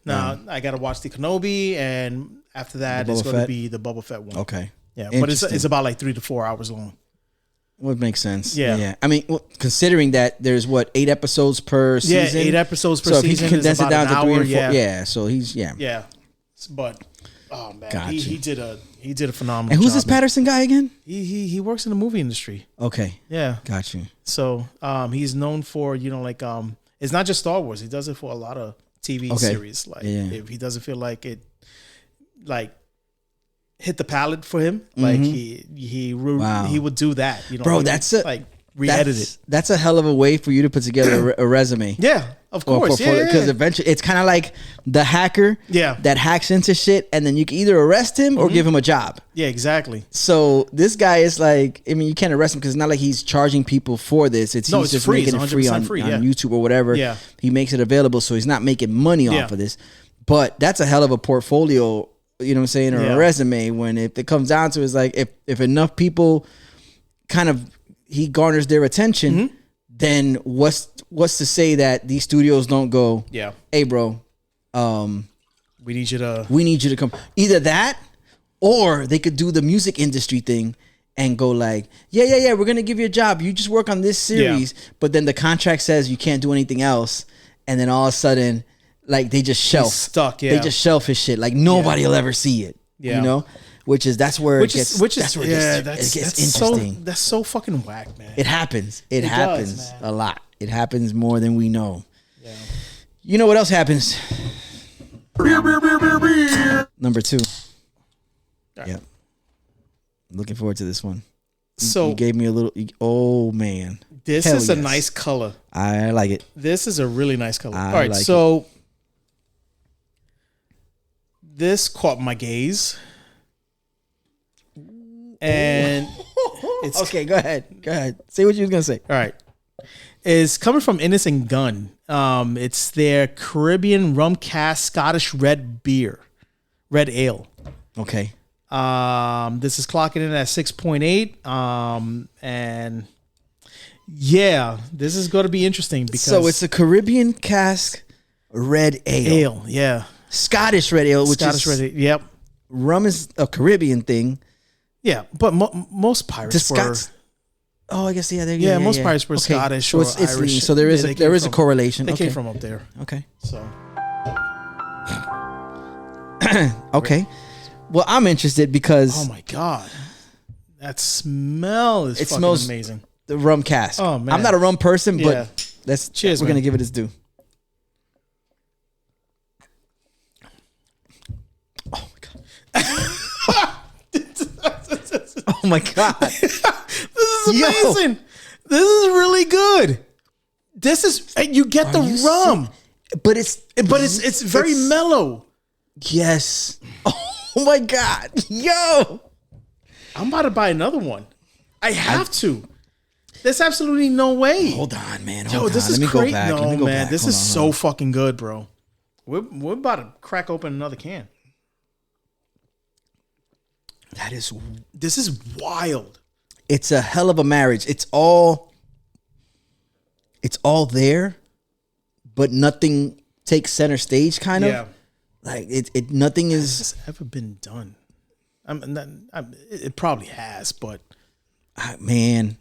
Now I got to watch the Kenobi, and after that it's going to be the Boba Fett one. Okay, Yeah, but it's about like 3 to 4 hours long. Would make sense. Yeah. I mean, considering that there's 8 episodes per season. Yeah, 8 episodes per so season. So if he condensed it down to 3 or 4, yeah. So he's Yeah, but oh man, Gotcha. he did a phenomenal. And who's job, this Patterson guy again? He works in the movie industry. Okay, Yeah, got you. so he's known for it's not just Star Wars. He does it for a lot of TV series. Like if he doesn't feel like it, like hit the palette for him, like he would do that. Bro, that's re-edit it. That's a hell of a way for you to put together a resume. Yeah, of course. Because eventually it's kind of like the hacker that hacks into shit, and then you can either arrest him or give him a job. Yeah, exactly. So this guy is like, I mean, you can't arrest him because it's not like he's charging people for this. He's just free. making it free on YouTube or whatever. Yeah. He makes it available, so he's not making money off of this. But that's a hell of a portfolio, you know what I'm saying, or a resume. When if it comes down to it, it's like if enough people kind of he garners their attention, then what's to say that these studios don't go, hey bro, we need you to come. Either that, or they could do the music industry thing and go like, yeah, we're gonna give you a job. You just work on this series, but then the contract says you can't do anything else, and then all of a sudden, like they just shelf. He's stuck. They just shelf his shit. Like nobody will ever see it. Yeah. You know, that's where it gets interesting. That's so fucking whack, man. It happens. It happens does, a lot. It happens more than we know. Yeah. You know what else happens? Number 2. Right. Yep. Looking forward to this one. So you gave me a little. Oh man, this Hell is a yes. nice color. I like it. This is a really nice color. I All right, like so this caught my gaze, and it's Okay, go ahead. Say what you was gonna say. all right. Is coming from Innis and Gunn. It's their Caribbean rum cask Scottish red ale. Okay. This is clocking in at 6.8. And yeah, this is going to be interesting because So it's a Caribbean cask red ale. Yeah, Scottish red ale, which Scottish is red ale. Yep. rum is a Caribbean thing. Yeah, but most pirates The were. Scots. Oh, I guess Yeah, most pirates were Scottish so or it's Irish. So there is Yeah, a correlation. They Okay. came from up there. Okay. So Okay. Well, I'm interested because oh my god, that smell is fucking smells amazing. the rum cask. Oh, man. I'm not a rum person, but Yeah. Cheers, we're man. gonna give it its due. Oh my god. Oh my god. This is amazing. This is really good. This is you get the you rum, But it's very mellow. Yes. Oh my god. Yo. I'm about to buy another one. I have to. There's absolutely no way. Hold on, man. Yo, Hold this on. is Let me crazy. go back. No, Let me go man, back. this Hold is on, so hold on. fucking good, bro. We're about to crack open another can. This is wild. It's a hell of a marriage. It's all there, but nothing takes center stage, kind of. Yeah. Like it nothing Has is this ever been done? It probably has, but man.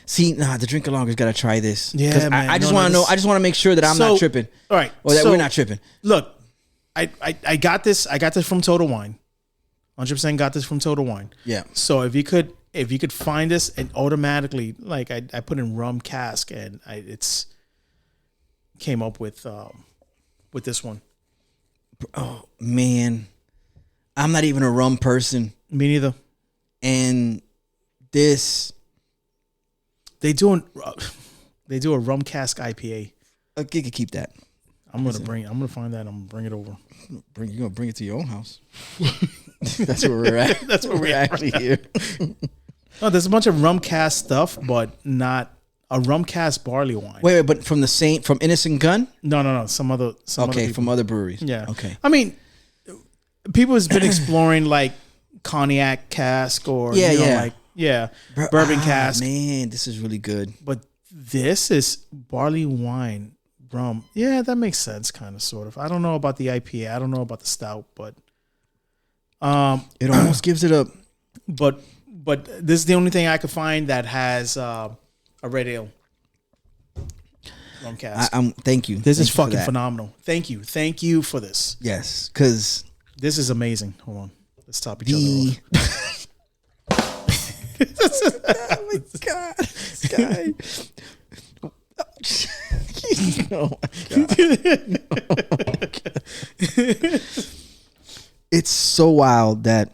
See, the drink alonger's got to try this. Yeah, 'Cause man. I just No, want to know. this- I just want to make sure that I'm So, not tripping, all right, or that so- we're not tripping. look, I got this. I got this from Total Wine. 100% got this from Total Wine. Yeah. So if you could find this and automatically, like I put in rum cask and came up with this one. Oh man, I'm not even a rum person, Me neither. and this They do a rum cask IPA. you can keep that. I'm gonna find that. I'm gonna bring it over. You're gonna bring it to your own house. That's where we're at. That's where we're actually here. No, there's a bunch of rum cask stuff, but not a rum cask barley wine. Wait, but from Innis and Gunn? No. Some other From other breweries. Yeah. Okay. I mean, people has been exploring like cognac cask or bourbon cask. Man, this is really good. But this is barley wine rum. Yeah, that makes sense, kind of, sort of. I don't know about the IPA. I don't know about the stout, but It almost gives it a. but this is the only thing I could find that has a red ale rum cask. Thank you. This is Thank you for fucking that. phenomenal. Thank you for this. Yes, because This is amazing. Hold on, let's top each other off. Oh my god, this guy. Oh my god. It's so wild that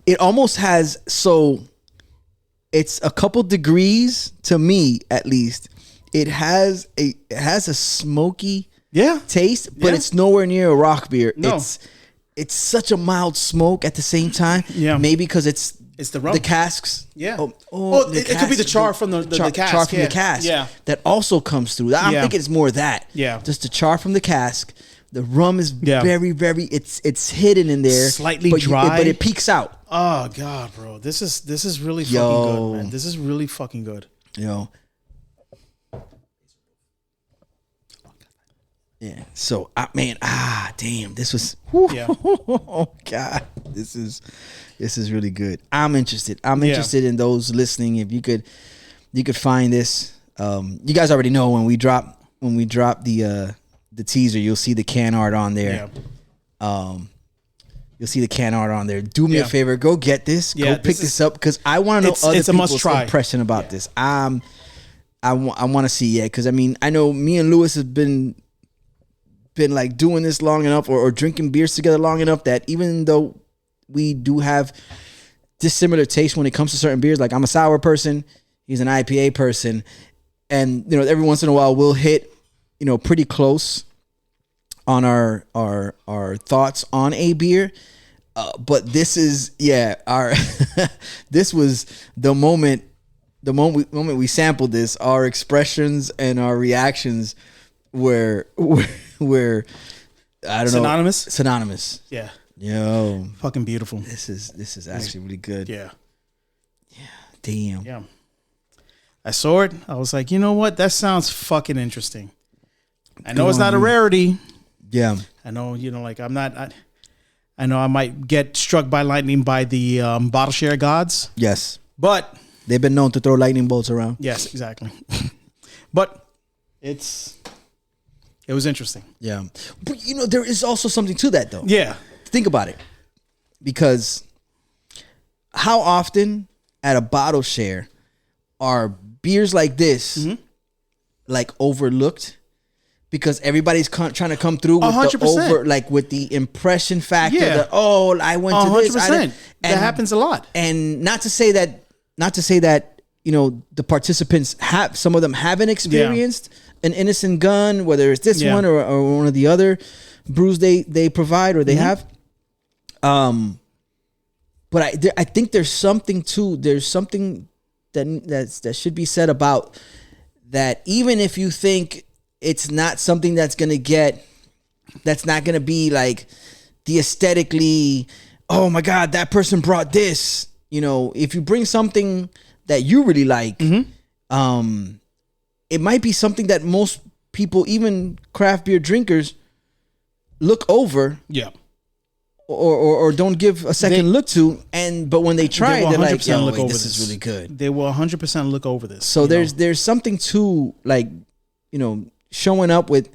it almost has it's a couple degrees to me at least. It has a smoky taste, but Yeah. it's nowhere near a rock beer. No. It's such a mild smoke at the same time. Yeah. Maybe because it's the rum. the casks. Yeah. The it could be the char from the char cask. from the cask. Yeah. That also comes through. I'm Yeah. thinking it's more that. Yeah. Just the char from the cask. The rum is Yeah. very, very. It's hidden in there, Slightly but dry. but it peaks out. Oh god, bro, this is really fucking Yo. good, man. This is really fucking good. You know. Yeah. So, damn, this was. Yeah. Oh God, this is really good. I'm interested. I'm interested in those listening. If you could find this. You guys already know when we drop the teaser, you'll see the can art on there. Yeah. You'll see the can art on there. Do me a Yeah. favor, go get this. Yeah, go pick this up because I want to know other it's a people's must-try. impression about this. I want to see because I mean I know me and Lewis have been like doing this long enough or drinking beers together long enough that even though we do have dissimilar taste when it comes to certain beers, like I'm a sour person, he's an IPA person, and you know every once in a while we'll hit pretty close on our thoughts on a beer. But this is our this was the moment we sampled this, our expressions and our reactions were I don't know, synonymous. Yeah. Yo, Fucking beautiful. this is actually really good. Yeah. Damn. Yeah. I saw it. I was like, you know what? That sounds fucking interesting. I know Go it's not on, a man. rarity. Yeah. I know, like I'm not. I know I might get struck by lightning by the bottle share gods, Yes. but They've been known to throw lightning bolts around. yes, exactly. But it was interesting. Yeah. But there is also something to that though. Yeah. Think about it. Because how often at a bottle share are beers like this like overlooked? Because everybody's trying to come through with 100%. with the impression factor. Yeah. That, I went to this. 100%. That happens a lot. And not to say that the participants some of them haven't experienced an Innocent Gun, whether it's this one or one of the other brews they provide or they have. But I think there's something that should be said about that. Even if you think it's not something that's not going to be like the aesthetically, oh my God, that person brought this. If you bring something that you really like, it might be something that most people, even craft beer drinkers, look over. Yeah. Or don't give a second look to, but when they try, they're like, "Yo, look over this is really good." They will 100% look over this. So there's something to showing up with,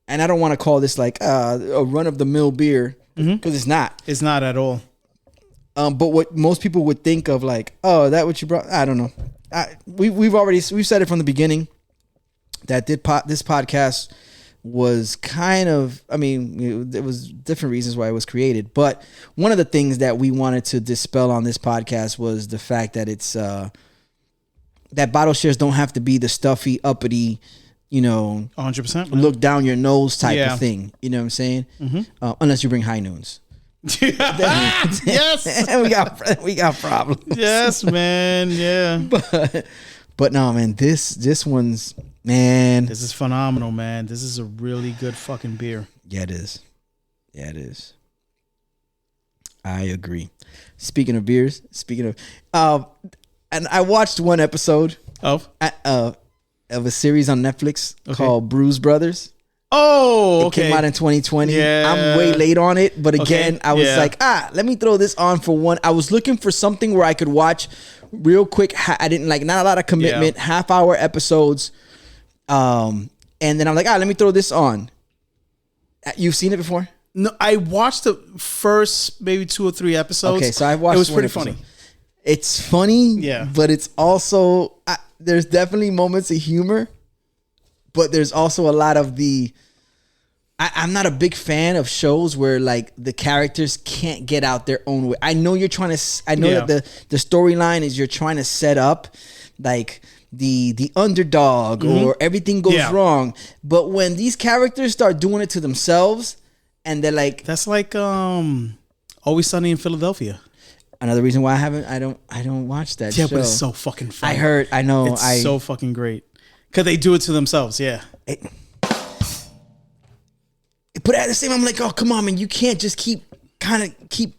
and I don't want to call this like a run of the mill beer because it's not. It's not at all. But what most people would think of like, oh, that what you brought? I don't know. We've said it from the beginning. that this podcast was kind of, I mean, there was different reasons why it was created, but one of the things that we wanted to dispel on this podcast was the fact that it's that bottle shares don't have to be the stuffy, uppity, 100%. look down your nose type of thing. You know what I'm saying? Mm-hmm. Unless you bring high noons. Yes, we got problems. Yes, man. Yeah, but no, man. This one's, man. This is phenomenal, man. This is a really good fucking beer. Yeah, it is. Yeah, it is. I agree. Speaking of beers, and I watched one episode of a series on Netflix called Brews Brothers. Oh, okay. It came out in 2020. Yeah. I'm way late on it, but again, Okay. I was like, let me throw this on for one. I was looking for something where I could watch real quick. I didn't like, not a lot of commitment, half-hour episodes. And then I'm like, let me throw this on. You've seen it before? No, I watched the first maybe 2 or 3 episodes. Okay, so I watched. It was one pretty episode. funny. It's funny, Yeah. but it's also there's definitely moments of humor, but there's also a lot of the. I'm not a big fan of shows where like the characters can't get out their own way. I know you're trying to. I know that the storyline is you're trying to set up like the underdog or everything goes wrong, but when these characters start doing it to themselves, and they're like, that's like Always Sunny in Philadelphia. Another reason why I don't watch that show. Yeah, but it's so fucking funny. I know. It's so fucking great. Because they do it to themselves, yeah. But at the same time, I'm like, oh, come on, man. You can't just keep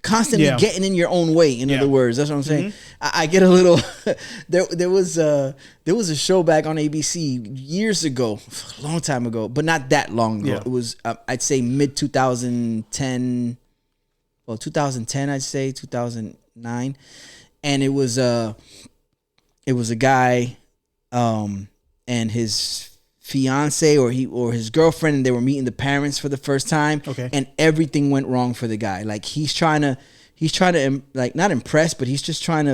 constantly getting in your own way. In other words, that's what I'm saying. I get a little, there was a show back on ABC years ago, a long time ago, but not that long ago. Yeah. It was, I'd say mid 2010, well, 2010, I'd say 2009. And it was a guy, and his fiance or his girlfriend, and they were meeting the parents for the first time. Okay. And everything went wrong for the guy. Like he's trying to like not impress, but he's just trying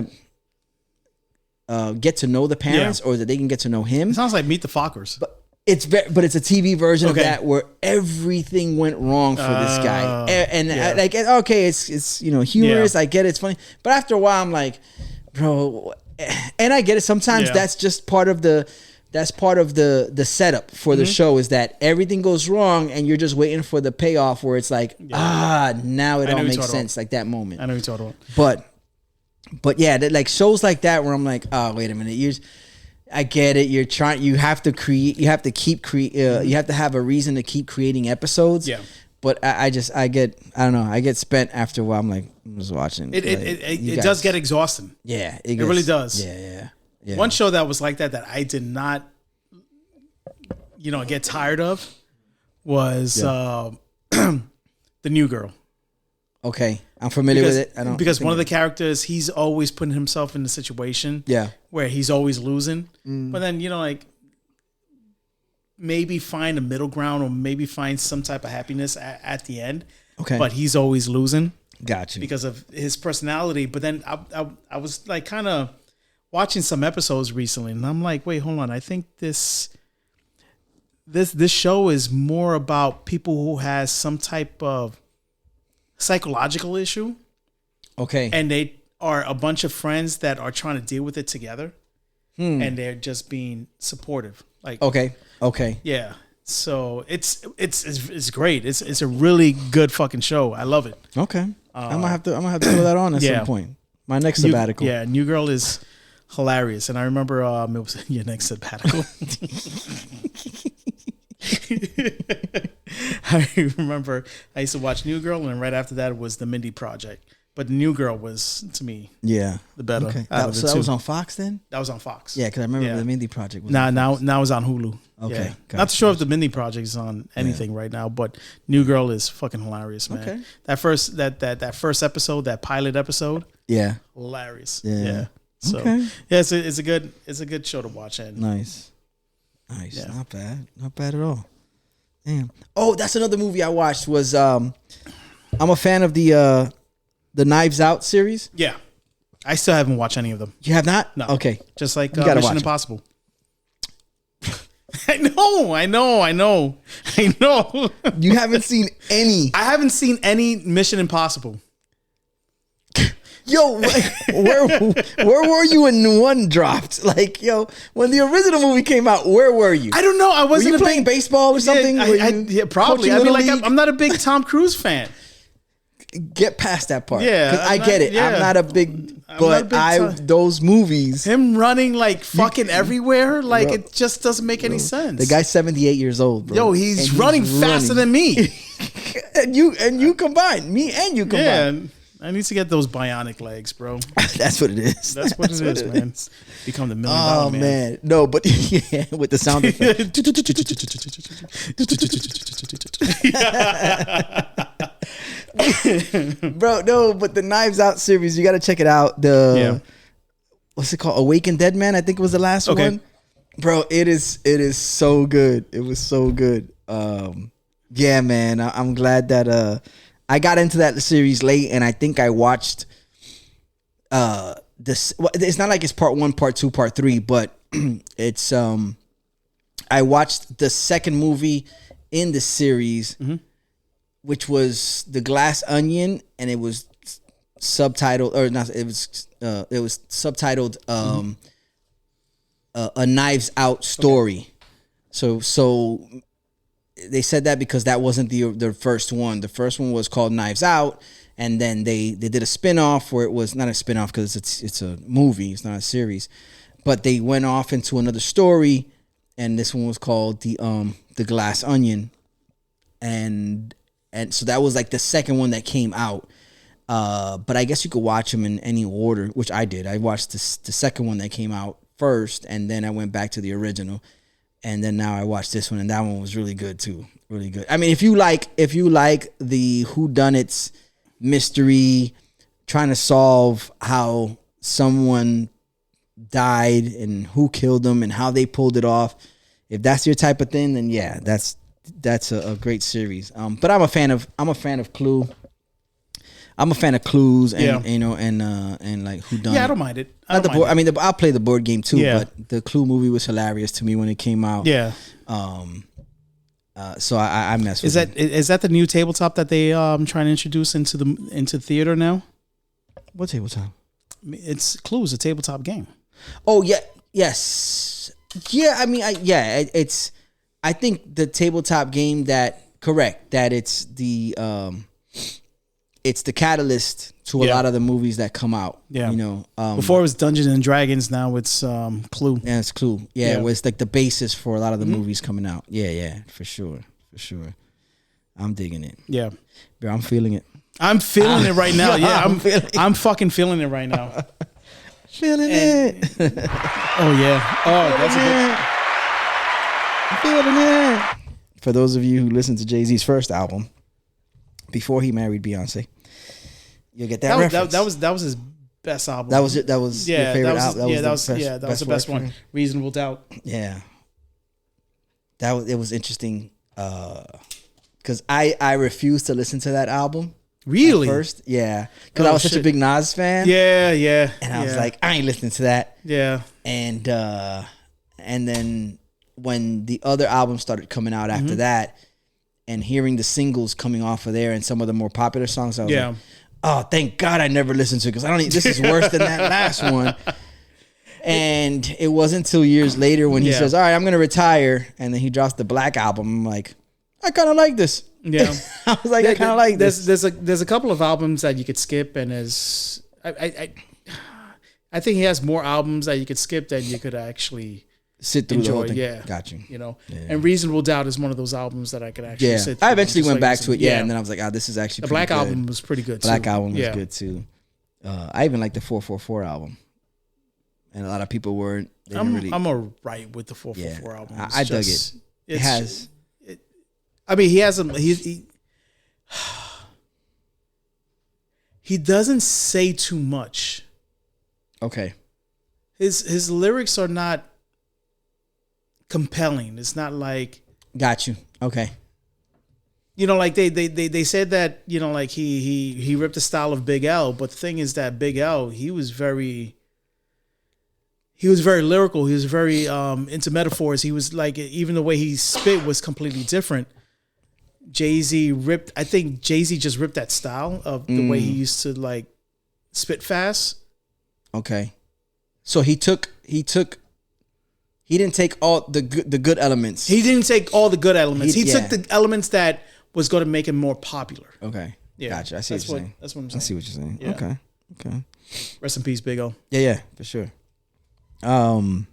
to get to know the parents or that they can get to know him. It sounds like Meet the Fockers. But it's a TV version of that where everything went wrong for this guy. And it's humorous. I get it, it's funny. But after a while, I'm like, bro, and I get it. Sometimes that's just part of the setup for the show, is that everything goes wrong and you're just waiting for the payoff where it's like, now it all makes sense, like that moment. I know what you're talking about. But yeah, like shows like that where I'm like, oh, wait a minute, I get it. You have to create, you have to keep you have to have a reason to keep creating episodes. Yeah. But I don't know. I get spent after a while. I'm like, I'm just watching. It does get exhausting. Yeah. It really does. Yeah. One show that was like that I did not, get tired of was The New Girl. Okay, I'm familiar with it. Because one of the characters, he's always putting himself in a situation where he's always losing. But then, maybe find a middle ground or maybe find some type of happiness at the end. Okay. But he's always losing. Gotcha. Because of his personality. But then I was like kind of watching some episodes recently, and I'm like, wait, hold on. I think this show is more about people who has some type of psychological issue. Okay. And they are a bunch of friends that are trying to deal with it together. And they're just being supportive. Like, okay. Yeah. So it's great. It's a really good fucking show. I love it. Okay. I'm gonna have to throw that on at some point. My next sabbatical. New Girl is hilarious. And I remember it was your next sabbatical. I remember I used to watch New Girl, and right after that was The Mindy Project. But New Girl was, to me, the better. Okay. So that was on Fox then? That was on Fox. Yeah, because I remember The Mindy Project was now it's on Hulu. Okay. Yeah. Gotcha. Not sure if The Mindy Project is on anything right now, but New Girl is fucking hilarious, man. Okay. That first episode, that pilot episode, hilarious. Yeah. So it's a good show to watch. And nice. Yeah. Not bad at all. Damn. Oh, that's another movie I watched. Was I'm a fan of the Knives Out series. Yeah, I still haven't watched any of them. You have not? No. Okay. Just like Mission Impossible. I know. You haven't seen any. I haven't seen any Mission Impossible. Yo, where were you when one dropped? Like, yo, when the original movie came out, where were you? I don't know. I wasn't Were you playing baseball or something? Yeah, probably. I mean, like, I'm not a big Tom Cruise fan. Get past that part. Yeah, 'cause I get it. yeah. I'm not a big, but those movies. Him running like fucking everywhere, like it just doesn't make any sense. The guy's 78 years old, bro. Yo, he's running faster than me. and you combine me and you combine. Yeah, I need to get those bionic legs, bro. That's what it is. That's what it is, man. Become the $1 million man. Man. No, but yeah, with the sound effect. Bro, no, but the Knives Out series, you got to check it out. What's it called? Awakened Dead Man, I think was the last one. Bro, it is so good. It was so good. Yeah, man, I'm glad that I got into that series late, and I think I watched this. It's not like it's part 1, part 2, part 3, but it's I watched the second movie in the series, which was The Glass Onion, and it was subtitled, or not. It was subtitled A Knives Out Story. So they said that because that wasn't the first one. The first one was called Knives Out, and then they did a spinoff where it was not a spinoff because it's a movie, it's not a series, but they went off into another story, and this one was called the Glass Onion, and so that was like the second one that came out. But I guess you could watch them in any order, which I did. I watched the second one that came out first, and then I went back to the original. And then now I watched this one, and that one was really good too. Really good. I mean, if you like the whodunits mystery, trying to solve how someone died and who killed them and how they pulled it off, if that's your type of thing, then yeah, that's a great series. But I'm a fan of Clue. I'm a fan of clues and and like whodunit. Yeah, I don't mind it. I'll play the board game too, but the Clue movie was hilarious to me when it came out. Yeah. So I mess with it. Is that the new tabletop that they trying to introduce into theater now? What tabletop? It's Clue is a tabletop game. Oh yeah, yes, yeah. I mean, it's. I think the tabletop game that it's the catalyst to a lot of the movies that come out. Yeah, before it was Dungeons and Dragons, now it's Clue. Yeah, it's Clue. Yeah, it was like the basis for a lot of the movies coming out. Yeah, for sure. I'm digging it. Yeah, bro, I'm feeling it. I'm feeling it right now. Yeah, I'm fucking feeling it right now. Feeling it. Oh yeah. Oh, that's a good. I'm feeling it. For those of you who listened to Jay-Z's first album before he married Beyonce, you'll get that reference. That was his best album. That was your favorite album. That was the best one. Reasonable Doubt. Yeah. It was interesting because I refused to listen to that album. Really? First, yeah, because I was such a big Nas fan. Yeah. And I was like, I ain't listening to that. Yeah. And then when the other albums started coming out after that, and hearing the singles coming off of there and some of the more popular songs, I was like, oh, thank God I never listened to it, because this is worse than that last one. And it wasn't until years later when he says, all right, I'm going to retire. And then he drops the Black album. I'm like, I kind of like this. Yeah. I was like, I kind of like this. There's a couple of albums that you could skip, and I think he has more albums that you could skip than you could actually sit through enjoy. The whole thing. Yeah. Got you. And Reasonable Doubt is one of those albums that I could actually sit through. I eventually went back to it, and then I was like, this is actually the pretty Black good. album was pretty good Black too. album was good too. I even liked the 444 album. And a lot of people weren't. I'm alright with the 444 album. I dug it. It has. I mean, he has he doesn't say too much. Okay. His lyrics are not compelling. It's not like. Got you. Okay. Like they said that, like he ripped the style of Big L, but the thing is that Big L, he was very he was very lyrical. He was very into metaphors. He was like, even the way he spit was completely different. Jay-Z just ripped that style of the way he used to like spit fast. Okay. So he didn't take all the good elements. He didn't take all the good elements. He took the elements that was going to make him more popular. Okay. Yeah. Gotcha. I see what you're saying. That's what I'm saying. I see what you're saying. Yeah. Okay. Rest in peace, Big O. Yeah, for sure. You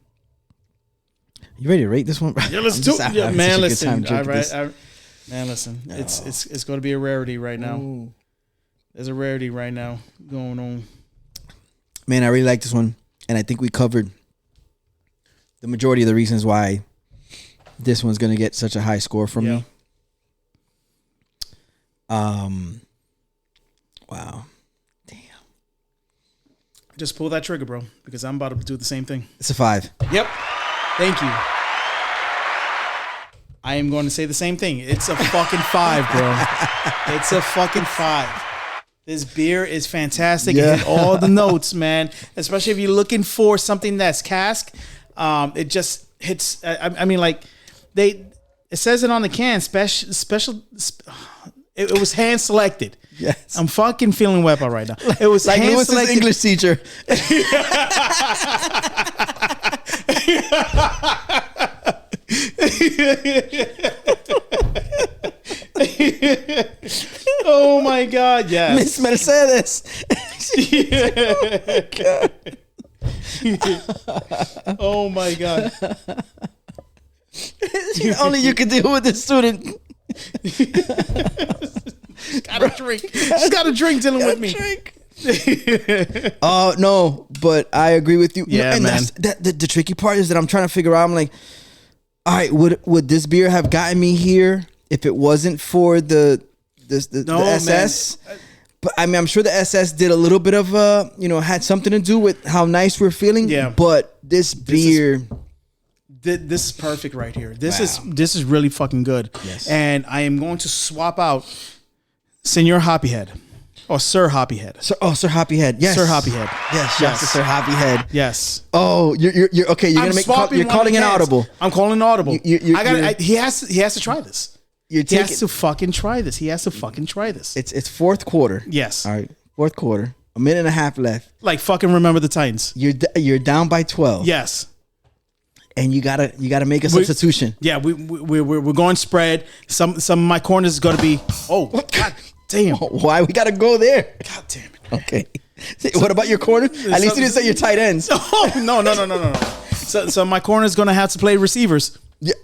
ready to rate this one? Yeah, let's do it. Yeah, man, listen. All right. Man, listen. No. It's going to be a rarity right now. Ooh. There's a rarity right now going on. Man, I really like this one. And I think we covered the majority of the reasons why this one's going to get such a high score from me. Wow. Damn. Just pull that trigger, bro, because I'm about to do the same thing. It's a 5. Yep. Thank you. I am going to say the same thing. It's a fucking 5, bro. It's a fucking 5. This beer is fantastic. Yeah. It hit all the notes, man. Especially if you're looking for something that's cask. It just hits. I mean, like it says it on the can. Special. It was hand selected. Yes. I'm fucking feeling Wepa right now. It was like hand Lewis's selected. English teacher. Oh my God! Yes, Miss Mercedes. Oh my God! Only you can deal with this student. Got a drink. She's got a drink dealing with me. Oh no, but I agree with you. Yeah, and man. The tricky part is that I'm trying to figure out. I'm like, all right, would this beer have gotten me here if it wasn't for the SS? Man. But I mean, I'm sure the SS did a little bit of had something to do with how nice we're feeling. Yeah. But this beer. This is perfect right here. This is really fucking good. Yes. And I am going to swap out Senor Hoppyhead or Sir Hoppyhead. Sir Hoppyhead. Yes. Sir Hoppyhead. Yes. Yes. Sir Hoppyhead. Yes. Oh, you're okay. You're gonna you're calling an audible. I'm calling an audible. He has to try this. He has to fucking try this. It's fourth quarter. Yes. All right. Fourth quarter. A minute and a half left. Like fucking remember the Titans. You're down by 12. Yes. And you gotta make a substitution. Yeah, we're going spread. Some of my corners is gonna be. Oh God damn! Why we gotta go there? God damn it! Okay. What about your corner? At least you didn't say your tight ends. Oh no! So my corner is gonna have to play receivers. Yeah.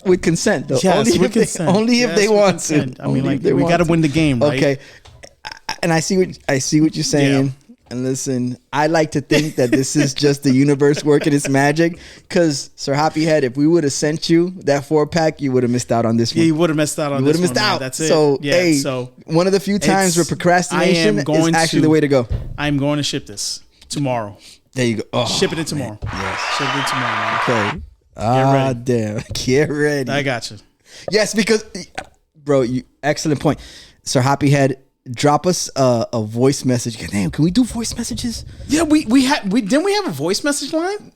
With consent, though. Yes, only with consent. Only if they want to. I mean, like we gotta win the game, right? Okay. And I see what you're saying. Yeah. And listen, I like to think that this is just the universe working its magic. Because Sir Hoppyhead, if we would have sent you that 4-pack, you would have missed out on this one. Yeah, you would have missed out on this one. You would have missed out. That's it. So, so one of the few times where procrastination is actually the way to go. I'm going to ship this tomorrow. There you go. Oh, shipping it tomorrow. Man. Yes. Shipping it tomorrow, man. Okay. Ah, damn. Get ready. I got you. Yes, because, bro, excellent point. Sir Hoppyhead, drop us a voice message. Damn, can we do voice messages? Yeah, we didn't we have a voice message line?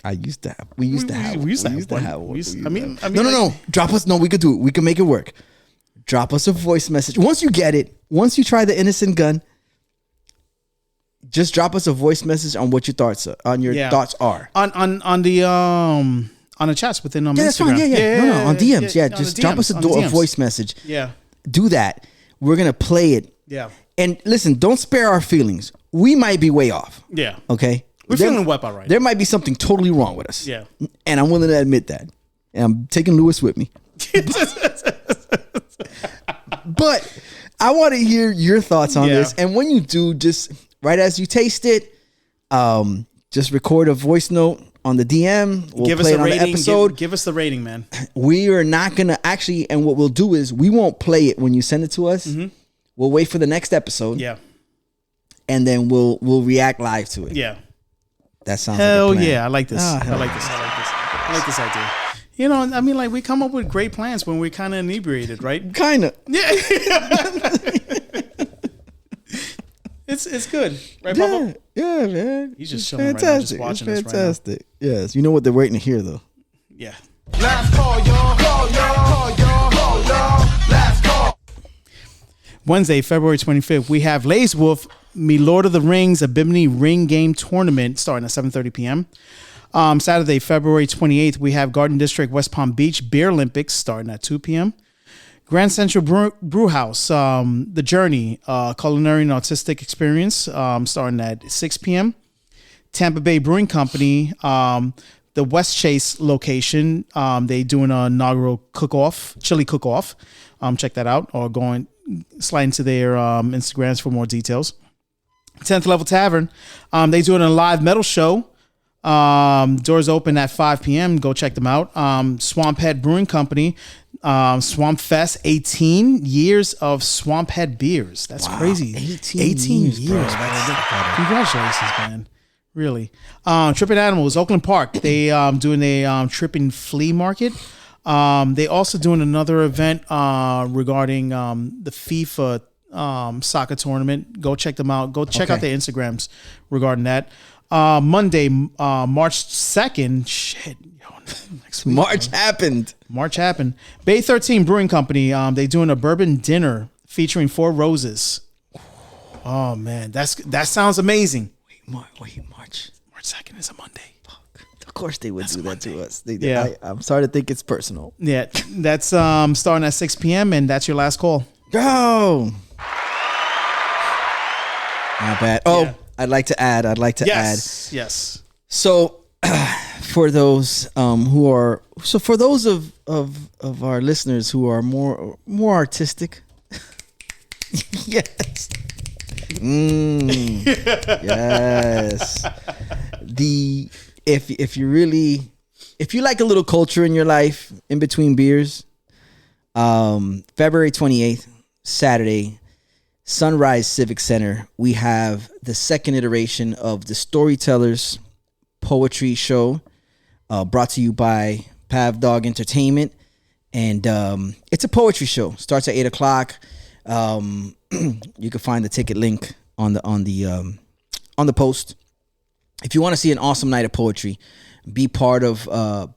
We used to have one. I mean, no. Drop us. No, we could do it. We can make it work. Drop us a voice message. Once you get it, once you try the Innocent Gun, just drop us a voice message on what your thoughts are, thoughts are on the chats within Instagram. That's fine. Yeah. No, on DMs. Yeah, just drop us a voice message. Yeah, do that. We're gonna play it. Yeah. And listen, don't spare our feelings. We might be way off. Yeah. Okay. We're feeling wet right. There might be something totally wrong with us. Yeah. And I'm willing to admit that. And I'm taking Lewis with me. But I want to hear your thoughts on this. And when you do, just right as you taste it, just record a voice note on the DM. We'll give play us it on the episode. Give us the rating, man. We are not going to actually, and what we'll do is we won't play it when you send it to us. Mm-hmm. We'll wait for the next episode. Yeah. And then we'll react live to it. Yeah. That sounds hell like a plan. Yeah. I like this. I like this idea. You know, I mean, like we come up with great plans when we're kind of inebriated, right? Kind of. Yeah. It's good, right, Yeah, Papa? yeah, man. He's just It's chilling right now, just fantastic. watching It's us right now. fantastic. Yes, you know what they're waiting to hear though. Yeah. Last call, y'all. Call, y'all. Call, y'all. Last call. Wednesday, February 25th, we have Lace Wolf, Me Lord of the Rings, a Bimini Ring Game Tournament starting at 7:30 p.m. Saturday, February 28th, we have Garden District West Palm Beach Beer Olympics starting at 2 p.m. Grand Central Brew House, The Journey, Culinary and Artistic Experience starting at 6 p.m. Tampa Bay Brewing Company, the West Chase location, they doing an inaugural cook-off, chili cook-off. Check that out, or slide into their Instagrams for more details. 10th Level Tavern, they doing a live metal show. Doors open at 5 p.m. Go check them out. Swamp Head Brewing Company, Swamp Fest, 18 years of Swamp Head beers. That's crazy. 18 years, bro. Congratulations, man. Really. Trippin' Animals, Oakland Park. They doing a Trippin' Flea Market. They also doing another event regarding the FIFA soccer tournament. Go check them out. Go check out their Instagrams regarding that. Monday, March 2nd. Shit. Next week, March happened. March happened. Bay 13 Brewing Company. They doing a bourbon dinner featuring 4 roses. Oh man, that sounds amazing. Wait, March 2nd is a Monday. Of course they would do that to us. Yeah. I'm starting to think it's personal. Yeah, that's starting at 6 p.m. and that's your last call. Go. Not bad. Oh, Yeah. I'd like to add. Yes. So, for those for those of our listeners who are more artistic, yes, yes. If you like a little culture in your life in between beers, February 28th, Saturday, Sunrise Civic Center, we have the second iteration of the Storytellers Poetry Show, brought to you by Pav Dog Entertainment. And it's a poetry show. Starts at 8 o'clock. You can find the ticket link on the post. If you want to see an awesome night of poetry, be part of a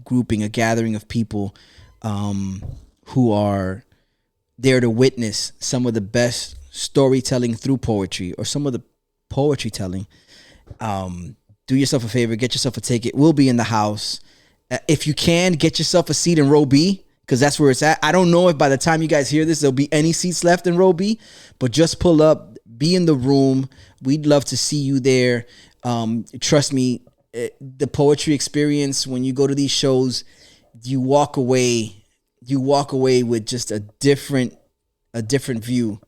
grouping, a gathering of people who are there to witness some of the best storytelling through poetry, or some of the poetry telling. Do yourself a favor, get yourself a ticket. We'll be in the house. If you can, get yourself a seat in row B, because that's where it's at. I don't know if by the time you guys hear this, there'll be any seats left in row B, but just pull up, be in the room. We'd love to see you there. Trust me, the poetry experience, when you go to these shows, you walk away with just a different view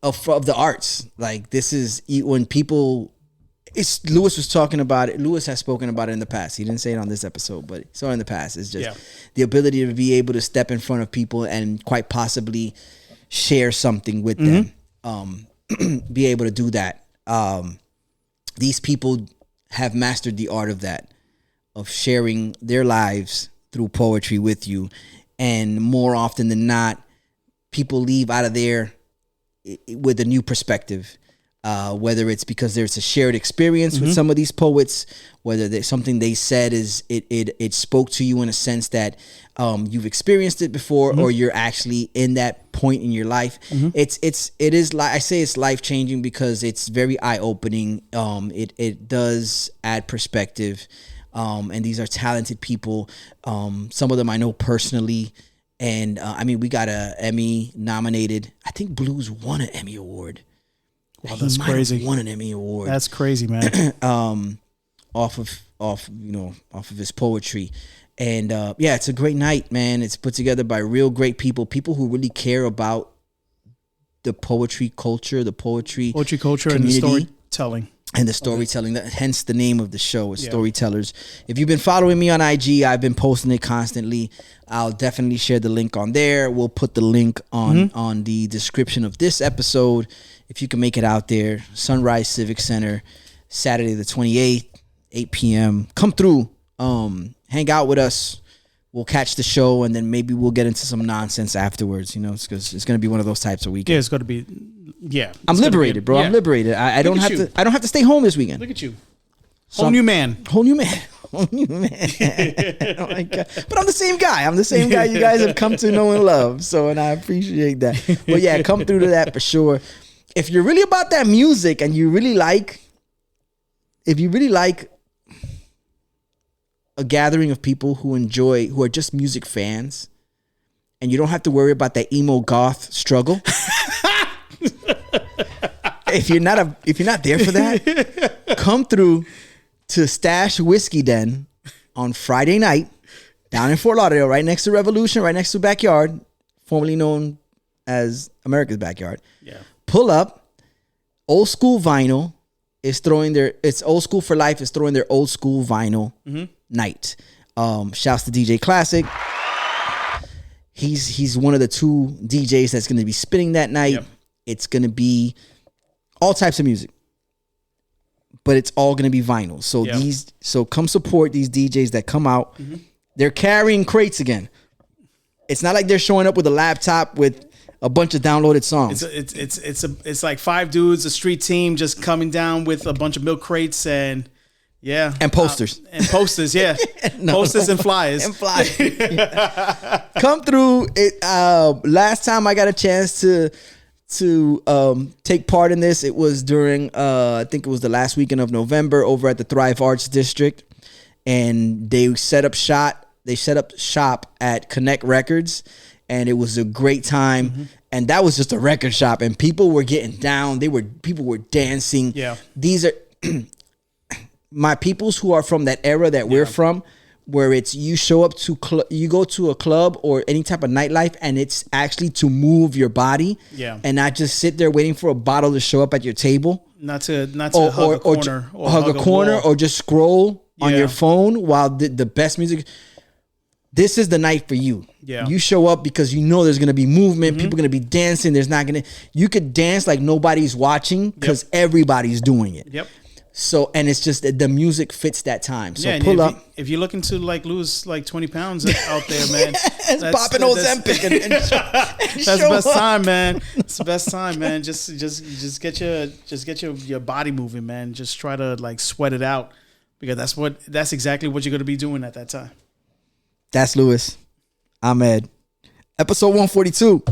of the arts. Like, this is when people, Lewis was talking about it. Lewis has spoken about it in the past. He didn't say it on this episode, but so in the past, it's just the ability to be able to step in front of people and quite possibly share something with them. Be able to do that. These people have mastered the art of that, of sharing their lives through poetry with you. And more often than not, people leave out of there with a new perspective, whether it's because there's a shared experience with some of these poets, whether there's something they said it spoke to you in a sense that you've experienced it before, or you're actually in that point in your life. It is like I say, it's life changing because it's very eye opening. It does add perspective, and these are talented people. Some of them I know personally. And I mean, we got a Emmy nominated. I think Blues won an Emmy award. Wow, that's crazy. Won an Emmy award. That's crazy, man. Off of his poetry. And it's a great night, man. It's put together by real great people who really care about the poetry culture, community, and the storytelling. And the storytelling, hence the name of the show is Storytellers. If you've been following me on IG, I've been posting it constantly. I'll definitely share the link on there. We'll put the link on the description of this episode. If you can make it out there, Sunrise Civic Center, Saturday the 28th, 8 p.m. Come through, hang out with us, we'll catch the show, and then maybe we'll get into some nonsense afterwards. You know, because it's going to be one of those types of Yeah, weekends. it's going to be. Yeah, I'm liberated, bro. Yeah. I'm liberated. I don't Look have at to. you. I don't have to stay home this weekend. Look at you, So whole new man. Whole new man. Whole new man. Oh my God. But I'm the same guy. I'm the same guy you guys have come to know and love. So, and I appreciate that. But yeah, come through to that for sure. If you're really about that music and you really like, if you really like a gathering of people who are just music fans, and you don't have to worry about that emo goth struggle. If you're not there for that, come through to Stash Whiskey Den on Friday night down in Fort Lauderdale, right next to Revolution, right next to Backyard, formerly known as America's Backyard. Yeah. Pull up. Old School Vinyl is throwing it's Old School for Life is throwing their Old School Vinyl night. Shouts to DJ Classic. He's one of the two DJs that's going to be spinning that night. Yep. It's going to be all types of music, but it's all going to be vinyl. So so come support these DJs that come out. They're carrying crates again. It's not like they're showing up with a laptop with a bunch of downloaded songs. It's like 5 dudes, a street team, just coming down with a bunch of milk crates and posters. Yeah. Posters and flyers. And flyers. Come through. Last time I got a chance to take part in this, it was during I think it was the last weekend of November over at the Thrive Arts District, and they set up shop at Connect Records, and it was a great time. And that was just a record shop, and people were getting down. People were dancing. Yeah. These are my peoples who are from that era that we're from, where it's you show up to you go to a club or any type of nightlife, and it's actually to move your body, and not just sit there waiting for a bottle to show up at your table, not to hug a corner or hug a corner or just scroll on your phone while the best music. This is the night for you. Yeah. You show up because you know there's gonna be movement. People are gonna be dancing. You could dance like nobody's watching because everybody's doing it. Yep. So, and it's just that the music fits that time. So and pull up. If you're looking to like lose like 20 pounds out there, man, It's popping Ozempic and that's the best time, man. It's the best time, man. Just get your body moving, man. Just try to like sweat it out, because that's exactly what you're gonna be doing at that time. That's Lewis. I'm Ed. Episode 142.